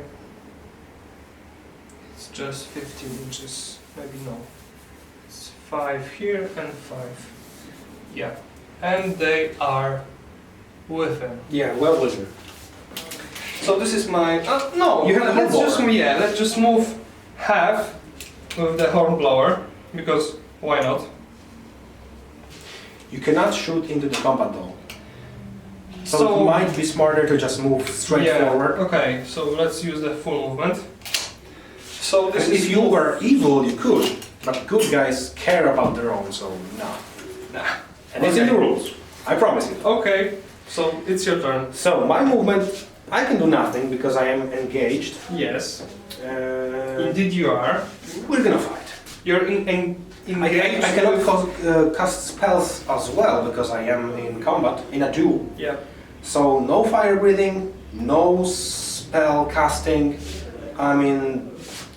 it's just 15 inches, maybe no. It's 5 here and 5. Yeah, and they are within. Yeah, well within. So this is my. No, You have the let's just let's just move half with the hornblower because why not? You cannot shoot into the combat though. So it might be smarter to just move straight forward. Okay, so let's use the full movement. So this is if you were evil, you could, but good guys care about their own, so no. Nah. And it's in the rules. I promise you. Okay, so it's your turn. So my movement, I can do nothing because I am engaged. Yes. Indeed you are. We're gonna fight. You're engaged. I cannot cast spells as well because I am in combat, in a duel. Yeah. So no fire breathing, no spell casting. I mean,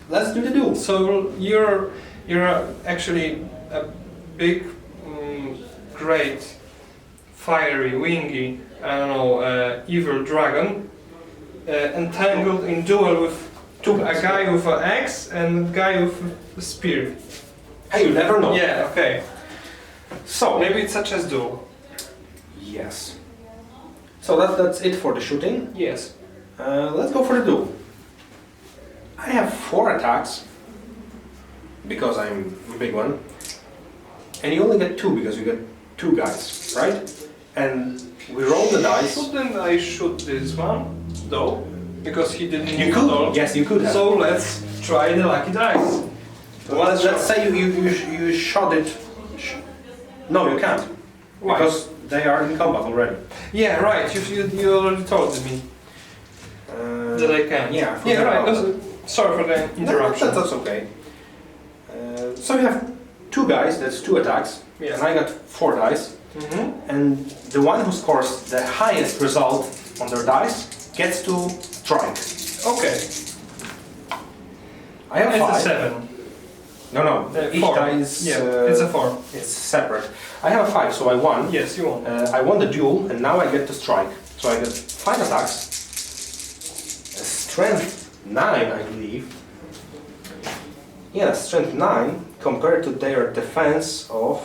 let's do the duel. So you're actually a big, great, fiery, wingy, I don't know, evil dragon, entangled in duel with a guy with an axe and a guy with a spear. Hey, you never know. Yeah. Okay. So Maybe it's such as duel. yes. So that's it for the shooting. Yes. Let's go for the duel. I have 4 attacks because I'm a big one, and you only get 2 because you get 2 guys, right? And we roll the dice. Shouldn't I shoot this one though? Because he didn't. You could. Yes, you could have. So let's try the lucky dice. Well, let's say you shot it. No, you can't. Why? Because they are in combat already. Yeah, right. You already told me that I can. Yeah. I Yeah, forgot right. about that. Sorry for the interruption. That's okay. So you have 2 guys, that's 2 attacks. Yeah. And I got 4 dice. Mm-hmm. And the one who scores the highest result on their dice gets to strike. Okay. I have It's 5. a 7. No. Each 4. dice. Yeah, it's a 4. It's separate. I have a 5, so I won. Yes, you won. I won the duel, and now I get to strike. So I get 5 attacks. Strength 9, I believe. Yeah, strength 9 compared to their defense of.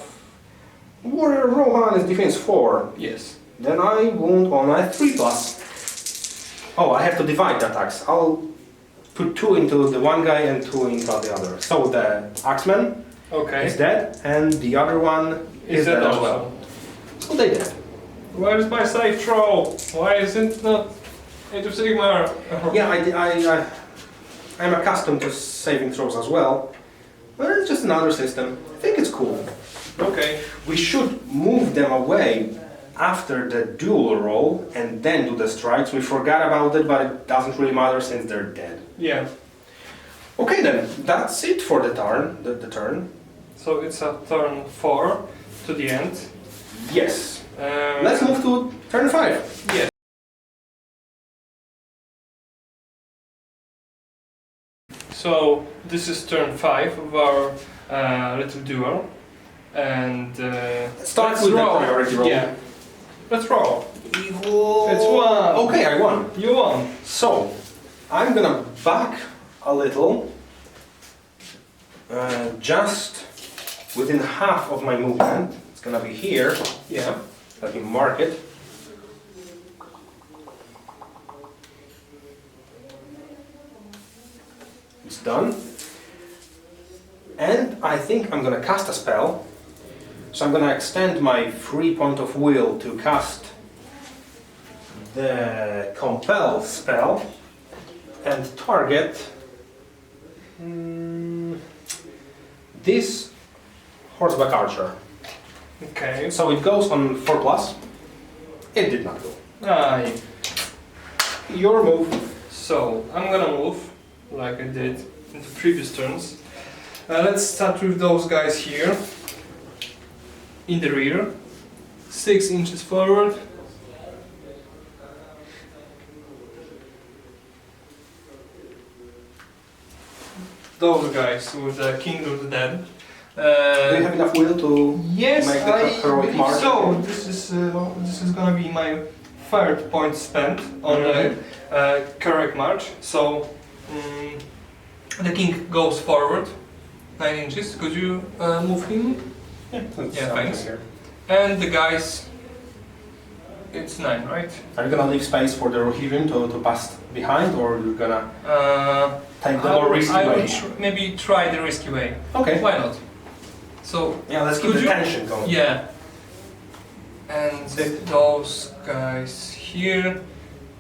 Warrior Rohan is defense 4. Yes. Then I wound on a 3+. Oh, I have to divide the attacks. I'll put 2 into the one guy and 2 into the other. So the axeman Okay. is dead, and the other one is dead as well. So they dead. Where is my save throw? Why is it not Age of Sigmar? Yeah, I'm accustomed to saving throws as well. But it's just another system. I think it's cool. Okay. We should move them away after the duel roll and then do the strikes. We forgot about it, but it doesn't really matter since they're dead. Yeah. Okay then, that's it for the turn. The turn. So it's a turn 4 to the end. Yes. Let's move to turn 5. Yes. So this is turn 5 of our little duel, and Start let's with the roll. priority roll. Yeah. Let's roll. Evil. It's 1. Okay, I won. You won. So, I'm gonna back a little, just within half of my movement. It's gonna be here. Yeah. Let me mark it. It's done. And I think I'm gonna cast a spell. So I'm gonna extend my free point of will to cast the compel spell and target this horseback archer. Okay. So it goes on 4+. It did not go. Aye. Your move. So I'm gonna move like I did in the previous turns. Let's start with those guys here in the rear, 6 inches forward. Those guys with the King of the Dead. Do you have enough will to Yes, make the heroic march? so this is gonna be my third point spent on the heroic march. So the king goes forward 9 inches. Could you move him? Yeah, Yeah, thanks. And the guys, it's 9, right? Are you gonna leave space for the Rohirrim to pass behind, or you're gonna take the more risky I way? would maybe try the risky way. Okay. Why not? So Yeah, let's keep the tension going. yeah. And those guys here,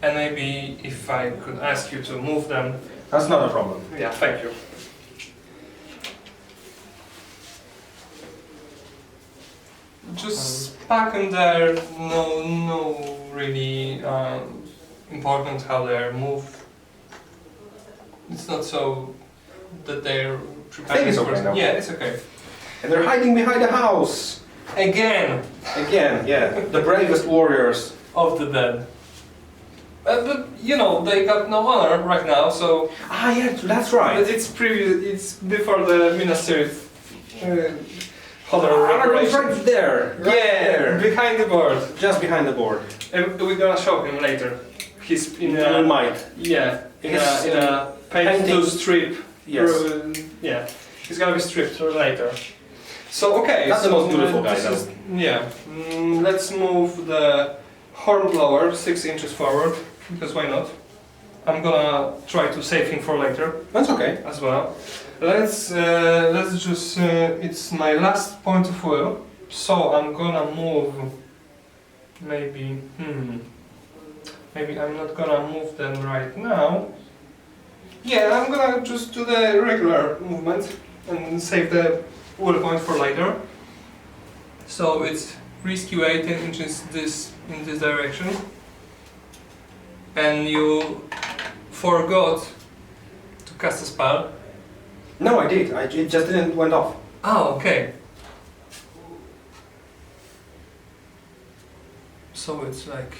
and maybe if I could ask you to move them. That's not a problem. Yeah, thank you. Just pack them there. No, really important how they're moved. It's not so that they're prepared. I think it's okay now. Yeah, it's okay. And they're hiding behind the house. Again, Yeah. The bravest warriors. of the dead. But you know they got no honor right now, so. Ah, yeah, that's right. But it's previous. It's before the Minas Tirith. Honor Aragorn's reparation. right there. Yeah, behind the board. Just behind the board. And we're gonna show him later. He's in We a might. in a paint to strip. Yes. Yeah, he's gonna be stripped later. So okay, That's the most beautiful guy this now. is- Yeah. Let's move the hornblower 6 inches forward because why not? I'm gonna try to save him for later That's okay. as well. Let's just. It's my last point of will, so I'm gonna move. Maybe. Maybe I'm not gonna move them right now. Yeah, I'm gonna just do the regular movement and save the will point for later. So it's risky way 10 inches in this direction, and you forgot to cast a spell. No, I did. It just didn't went off. Oh, okay. So it's like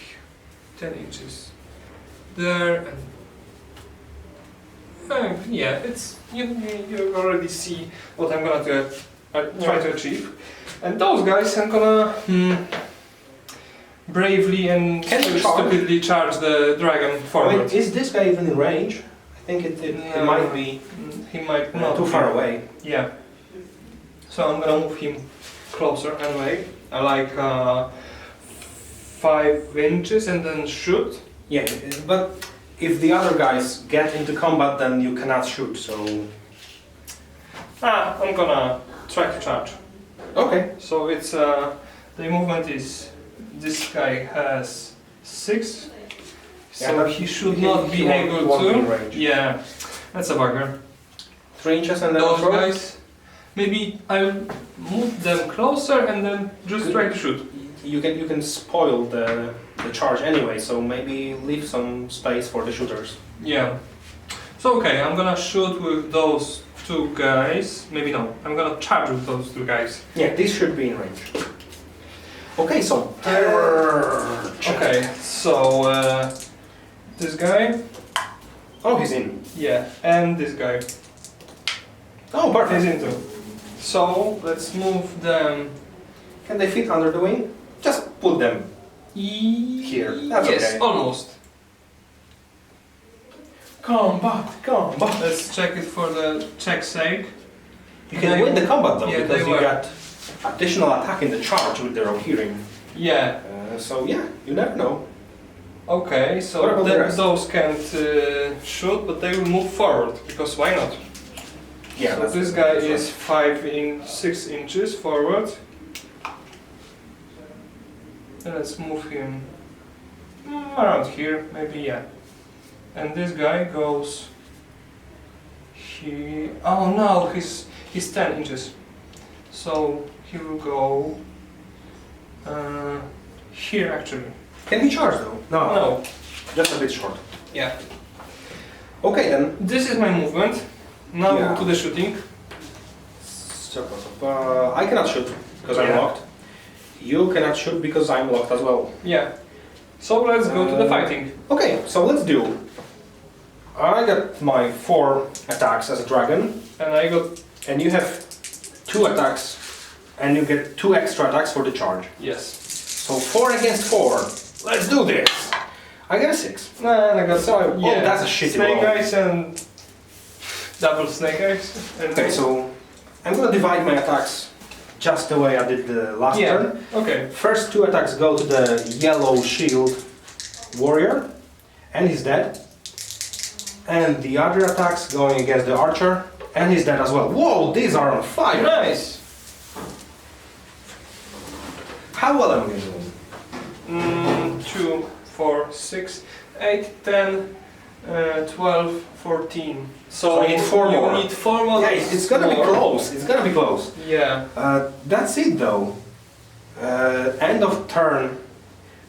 10 inches there, and yeah, it's you already see what I'm gonna try to achieve, and those guys I'm gonna bravely and Can you charge? stupidly charge the dragon I mean, forward. is this guy even in range? I think it No. might be He might not too be. far away. Yeah. So I'm gonna move him closer anyway. I like 5 inches and then shoot. Yeah, but if the other guys get into combat, then you cannot shoot. So I'm gonna try to charge. okay. So it's the movement is this guy has 6, so but he should he- not he be won't- able won't to. be in range. Yeah, that's a bugger. 3 inches and then Those throw? guys, maybe I'll move them closer and then just try to shoot. You can spoil the charge anyway. So maybe leave some space for the shooters. Yeah. So okay, I'm gonna shoot with those 2 guys. Maybe no, I'm gonna charge with those 2 guys. Yeah, this should be in range. Okay, so terror. Okay, so this guy, Oh, he's in. yeah, and this guy. Oh, He's perfect. into. So let's move them Can they fit under the wing? Just put them here. That's yes, okay. almost. Combat. Let's check it for the check's sake. You can win the combat though, Yeah, because they you were. got additional attack in the charge with the Rohirrim. Yeah. So yeah, you never know. Okay, What so about the rest? those can't shoot, but they will move forward because why not? Yeah. So that's this the- guy that's is 6 inches forward. And let's move him around here, maybe, yeah. And this guy goes here. Oh no, he's 10 inches. So he will go here actually. right. Can he charge though? No, Just a bit short. yeah. Okay then. This is my movement. Now Yeah. to the shooting. So, I cannot shoot because I'm Yeah. locked. You cannot shoot because I'm locked as well. Yeah. So let's go to the fighting. Okay, so let's do. I got my 4 attacks as a dragon, And I got and you have 2 attacks, and you get 2 extra attacks for the charge. yes. So 4 against 4. Let's do this. I got a 6. And I got Oh, that's a shitty snake roll. eyes and double snake eyes. And Okay, so I'm gonna divide my attacks just the way I did the last turn. Okay. First 2 attacks go to the yellow shield warrior, and he's dead. And the other attacks going against the archer, and he's dead as well. Whoa, these are on fire! Nice. How well am I doing? 2, 4, 6, 8, 10, 12, 14. So I need 4 more. You need 4 more. Yeah, it's gonna be close. It's gonna be close. Yeah. That's it though. End of turn.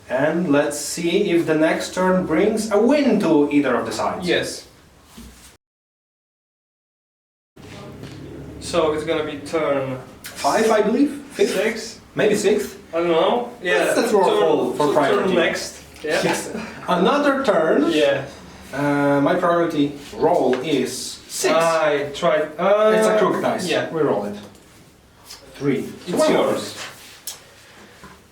And let's see if the next turn brings a win to either of the sides. Yes. So it's gonna be turn 5, I believe. 5th? 6. Maybe 6th. I don't know. Yeah. Let's roll for priority. Turn next. Yeah. Yes. Another turn. Yeah. My priority roll is 6. I tried. It's a crook dice. Yeah. We roll it. 3. It's yours.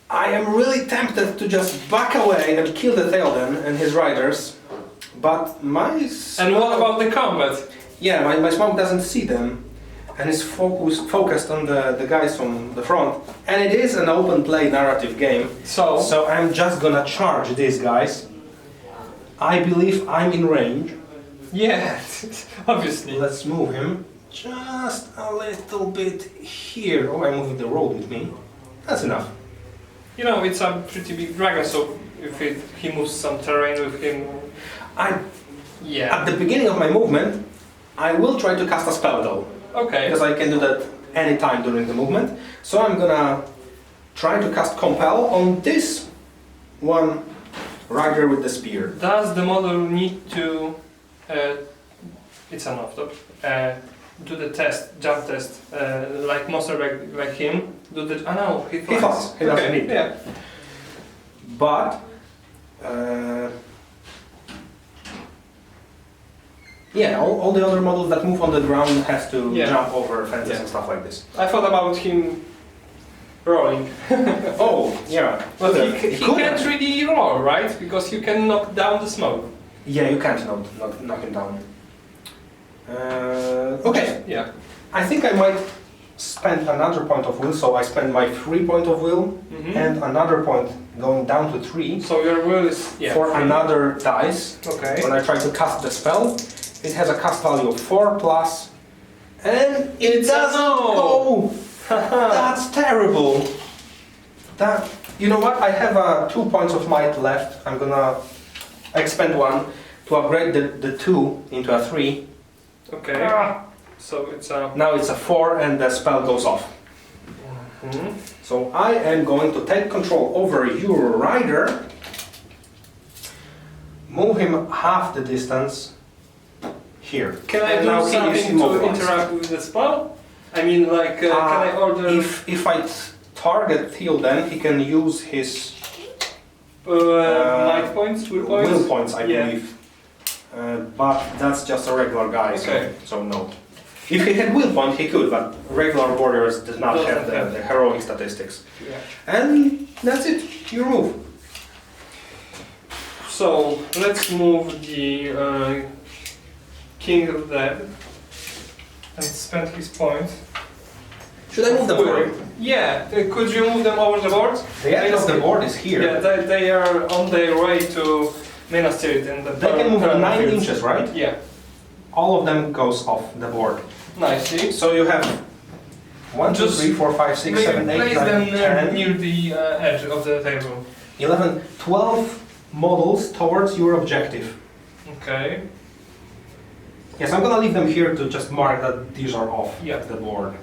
I am really tempted to just back away and kill the Theoden and his riders, but my... And what about the combat? Yeah, my smoke doesn't see them, and is focused on the guys from the front. And it is an open play narrative game, so I'm just gonna charge these guys. I believe I'm in range. Yeah, obviously. Let's move him just a little bit here. Oh, I'm moving the road with me. That's enough. You know, it's a pretty big dragon, so if he moves some terrain with him... At the beginning of my movement, I will try to cast a spell though. Okay. Because I can do that any time during the movement. So I'm gonna try to cast Compel on this one rider with the spear. Does the model need to... it's an off-top. Do the test, jump test, like monster like him. Do the... Oh no, he flies. He flies. He doesn't need. Yeah. But... yeah, all the other models that move on the ground have to jump over fences and stuff like this. I thought about him rolling. Oh, yeah. But he can't really roll, right? Because you can knock down the smoke. Yeah, you can't knock him down. Okay. Yeah. I think I might spend another point of will, so I spend my 3 point of will and another point going down to 3. So your will is for 3. Another dice. Okay. When I try to cast the spell, it has a cast value of 4 plus, and it doesn't go. That's terrible. That, you know what? I have 2 points of might left. I'm gonna expend 1 to upgrade the 2 into a 3. Okay. So it's a... Now it's a 4 and the spell goes off. So I am going to take control over your rider, move him half the distance here. Can I do something to interact with the spell? I mean, like, can I order... If I target Theoden, he can use his... might points? Will points, I believe. But that's just a regular guy, so no. If he had will point, he could, but regular warriors does not have the heroic statistics. Yeah. And that's it, your move. So, let's move the King of the Dead and spend his point. Should I move them for you? Yeah, could you move them over the board? The edge of the board is here. Yeah, they are on their way to Minas Tirith and they can move 9 inches, right? Yeah. All of them goes off the board. Nicely. So you have 1, 2, 3, 4, 5, 6, 7, 8, 9, 10, near the edge of the table. 11, 12 models towards your objective. Okay. Yes, I'm gonna leave them here to just mark that these are off the board.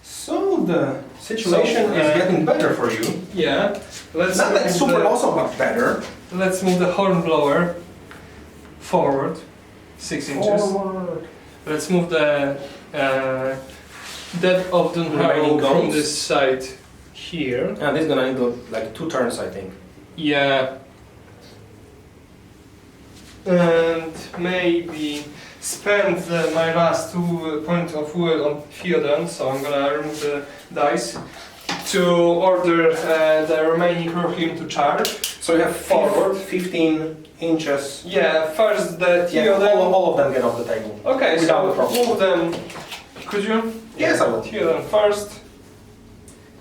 So the situation is getting better for you. Yeah. Let's not like super awesome, but better. Let's move the hornblower forward 6 inches. Forward. Let's move the Dead of Dunharrow from this side here. And this is gonna need like 2 turns, I think. Yeah. And maybe spend my last 2 points of will on Theoden, so I'm gonna remove the dice. to order the remaining Rohirrim to charge. So you have Forward. 15 inches. Yeah, first the two Yeah, of them. all of them get off the table. Okay, Without so problem. move them. Could you? Yes, I will. Two of them first.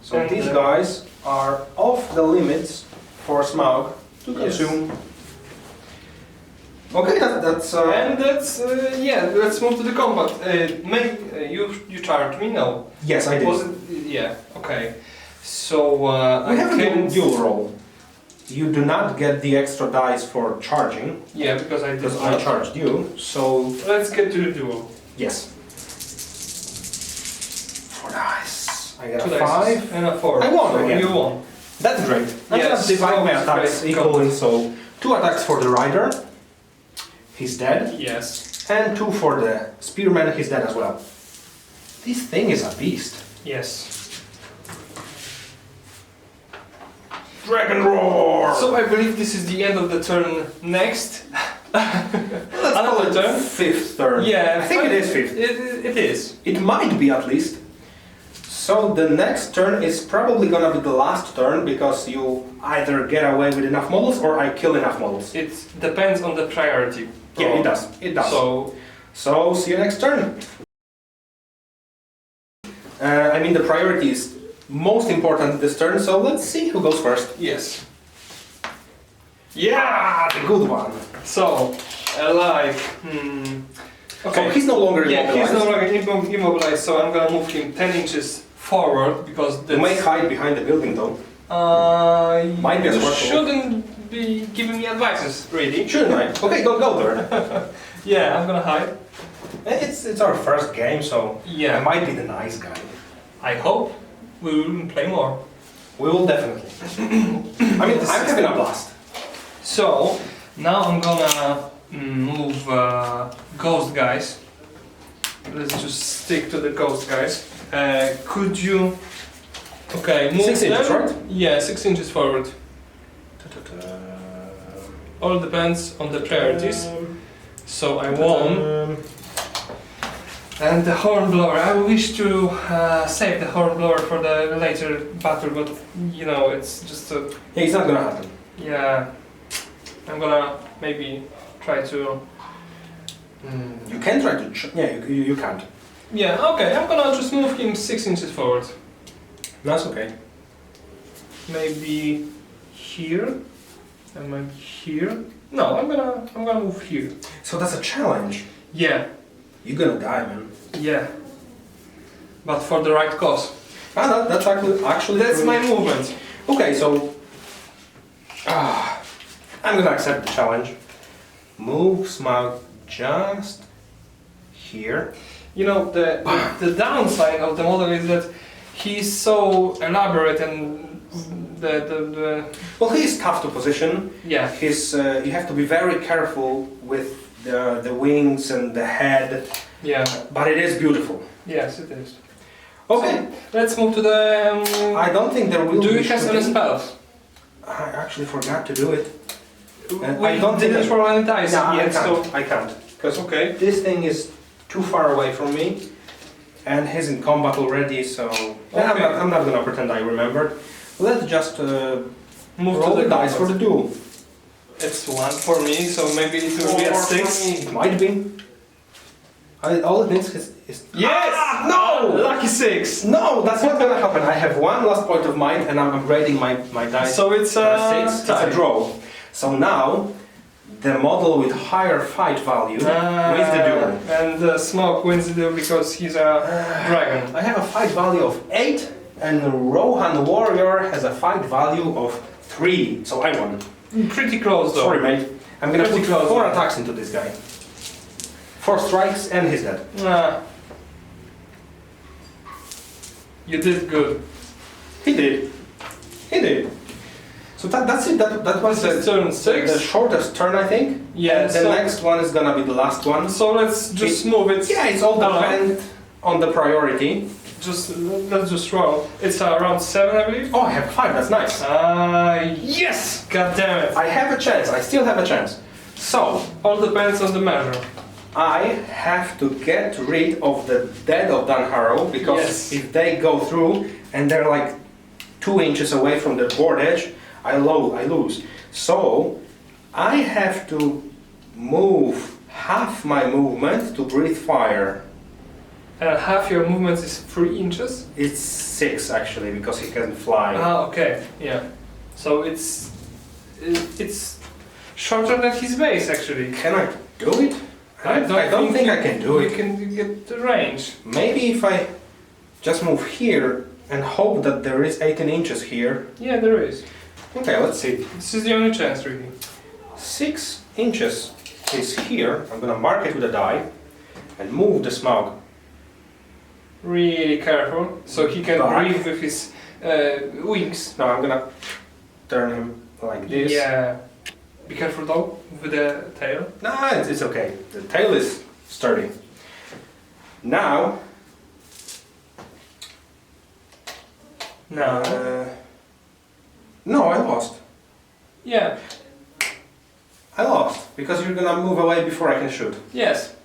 So And, these guys are off the limits for Smaug to Yes. consume. Okay, that's And that's yeah. Let's move to the combat. You charged me? No. yes, I did. Was it? Yeah. Okay. So We have a can dual roll. You do not get the extra dice for charging Yeah, because I did. because I charged you. So Let's get to the duel. yes. 4 dice. I got Two a dice 5. and a 4. I won So again. you won. That's great. I'm Yes, gonna divide my that's attacks great. equally. So 2 attacks for the rider. He's dead. Yes. And 2 for the spearman. He's dead as well. This thing is a beast. Yes. Dragon roar. So I believe this is the end of the turn next. let's call another it turn? 5th turn. Yeah, I think it is 5th. It is. It might be at least. So the next turn is probably gonna be the last turn because you either get away with enough models or I kill enough models. It depends on the priority. Yeah, it does. It does. So See you next turn. I mean the priority is most important this turn, so let's see who goes first. yes. Yeah, the good one. So alive. Okay. So he's no longer Yeah, he's immobilized. no longer immobilized. So I'm gonna move him 10 inches forward because You that's. may hide behind the building though. Might be a You smart move. shouldn't be giving me advices, really. Shouldn't I? Okay, don't go there. Yeah, I'm gonna hide. It's our first game, so Yeah. I might be the nice guy. I hope we will play more. We will definitely. I mean, I'm having a blast. So now I'm gonna move ghost guys. Let's just stick to the ghost guys. Could you? Okay, move 6 inches, them. right? Yeah, 6 inches forward. All depends on the priorities. So I won. And the hornblower. I wish to save the hornblower for the later battle, but you know it's just a Yeah, it's not gonna happen. yeah. I'm gonna maybe try to. You can try to. Yeah, you can't. Yeah, okay. I'm gonna just move him 6 inches forward. That's okay. Maybe here, and maybe here. No, I'm gonna move here. So that's a challenge. Yeah, You're gonna die, man. yeah. But for the right cause. That's actually That's true. my movement. Okay, so I'm gonna accept the challenge. Move Smaug just here. You know, the downside of the model is that he's so elaborate and the Well, he is tough to position. yeah. His you have to be very careful with the wings and the head, Yeah. but it is beautiful. Yes, it is. Okay. So, let's move to the. I don't think there will do be you have any shooting. spells? I actually forgot to do it. We I don't think didn't roll any dice No, yet, so. I can't. Because Okay. this thing is too far away from me, and he's in combat already, so I'm not gonna pretend I remembered. Let's just Move roll to the dice for the duel. It's 1 for me, so maybe it will be a 6. It might be. All it needs is Yes! no! Lucky 6! No, that's not gonna happen. I have one last point of mine, and I'm upgrading my dice. So it's for a 6. It's a tie. draw. So now, the model with higher fight value wins the duel. And Smaug wins the duel because he's a dragon. I have a fight value of 8, and Rohan Warrior has a fight value of 3. So I won. Pretty close though. Sorry, mate. I'm gonna Pretty put close. 4 attacks into this guy. 4 strikes, and he's dead. You did good. He did. He did. So that's it. That was This is turn the 6. shortest turn, I think. Yeah, And the so- next one is gonna be the last one. So let's just move it. Yeah, it's all Hello. depend on the priority. Let's just roll. It's around 7, I believe. Oh, I have 5. That's nice. Yes! God damn it! I have a chance. I still have a chance. So All depends on the measure. I have to get rid of the dead of Dunharrow because Yes. if they go through and they're like 2 inches away from the board edge, I lose. So I have to move half my movement to breathe fire. And half your movement is 3 inches? It's 6 actually, because he can fly. Ah, okay, yeah. So it's shorter than his base actually. Can I do it? I don't think I can do it. You can get the range. Maybe if I just move here and hope that there is 18 inches here. Yeah, there is. Okay, let's see. This is the only chance really. 6 inches is here. I'm gonna mark it with a die and move the Smaug. Really careful, so he can Back. breathe with his wings. Now I'm gonna turn him like this. Yeah. Be careful though with the tail. Nah, it's okay. The tail is sturdy. Now, no, I lost. Yeah. I lost because you're gonna move away before I can shoot. Yes.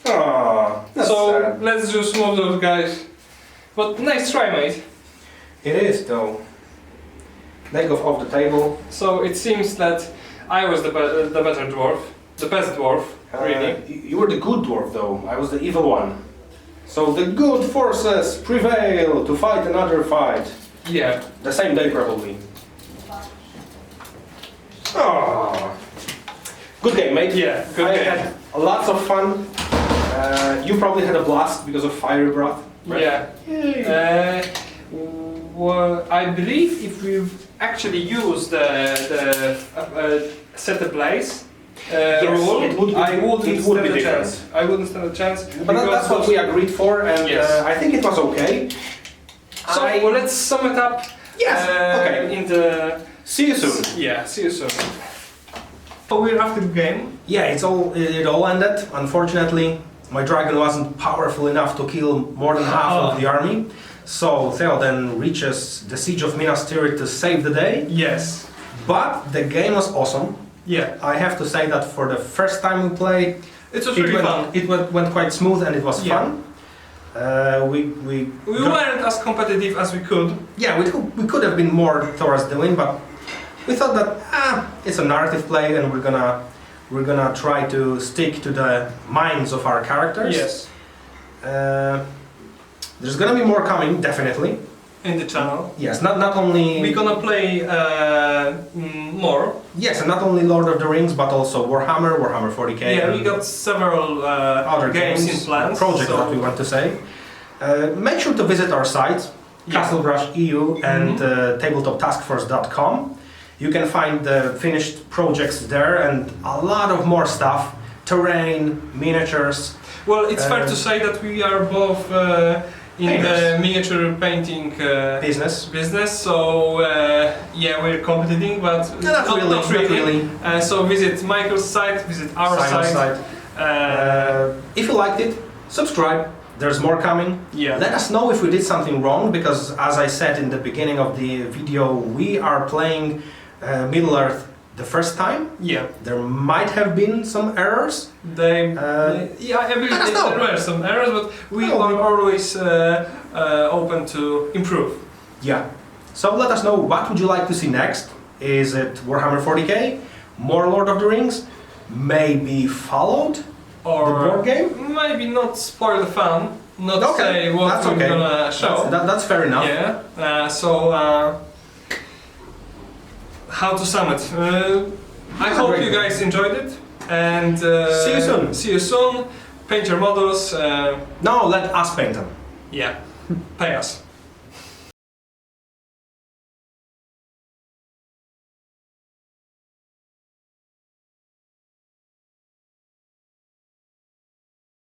Oh, that's So sad. let's just move those guys. But nice try, mate. It is though. They go off the table. So it seems that I was the better dwarf, the best dwarf, really. You were the good dwarf though. I was the evil one. So the good forces prevail to fight another fight. Yeah. The same day probably. Oh. Good game, mate. Yeah, good I game. had lots of fun. You probably had a blast because of fiery breath. Right? Yeah. Yay. Well, I believe if we actually use the set ablaze rule, it would be, I wouldn't it would stand be a different. chance. I wouldn't stand a chance. But that's what we agreed for, and Yes. I think it was okay. So well, let's sum it up. Yes. Okay. In the See you soon. yeah. See you soon. So we're after the game. Yeah, it all ended. Unfortunately, my dragon wasn't powerful enough to kill more than half of the army. So Theo then reaches the siege of Minas Tirith to save the day. Yes. But the game was awesome. Yeah. I have to say that for the first time we played, It was really fun. it went quite smooth and it was Yeah. fun. We weren't as competitive as we could. Yeah, we could have been more towards the win, but we thought that it's a narrative play and we're gonna try to stick to the minds of our characters. Yes. There's gonna be more coming, definitely. In the channel. Yes, not only We're gonna play more. yes, and not only Lord of the Rings, but also Warhammer, Warhammer 40k. Yeah, and we got several other games in plans. projects so that we want to say. Make sure to visit our site, Yeah. Castlebrush EU and tabletoptaskforce.com. You can find the finished projects there and a lot of more stuff, terrain, miniatures. Well, it's fair to say that we are both in Painters. the miniature painting business. So yeah, we're competing, but Not really. So visit Michael's site, visit our Simon's site. If you liked it, subscribe. There's more coming. Yeah. Let us know if we did something wrong, because as I said in the beginning of the video, we are playing Middle Earth the first time. Yeah. There might have been some errors. Yeah, I believe let us know. there were some errors, but we No, are always open to improve. Yeah. So let us know, what would you like to see next? Is it Warhammer 40k? More Lord of the Rings? Maybe Followed? Or The board game? maybe not spoil the fun, not Okay, say what that's we're okay. gonna show. That's fair enough. Yeah. How to sum it? I hope you guys enjoyed it, and See you soon. See you soon. Paint your models. Now let us paint them. Yeah. Pay us.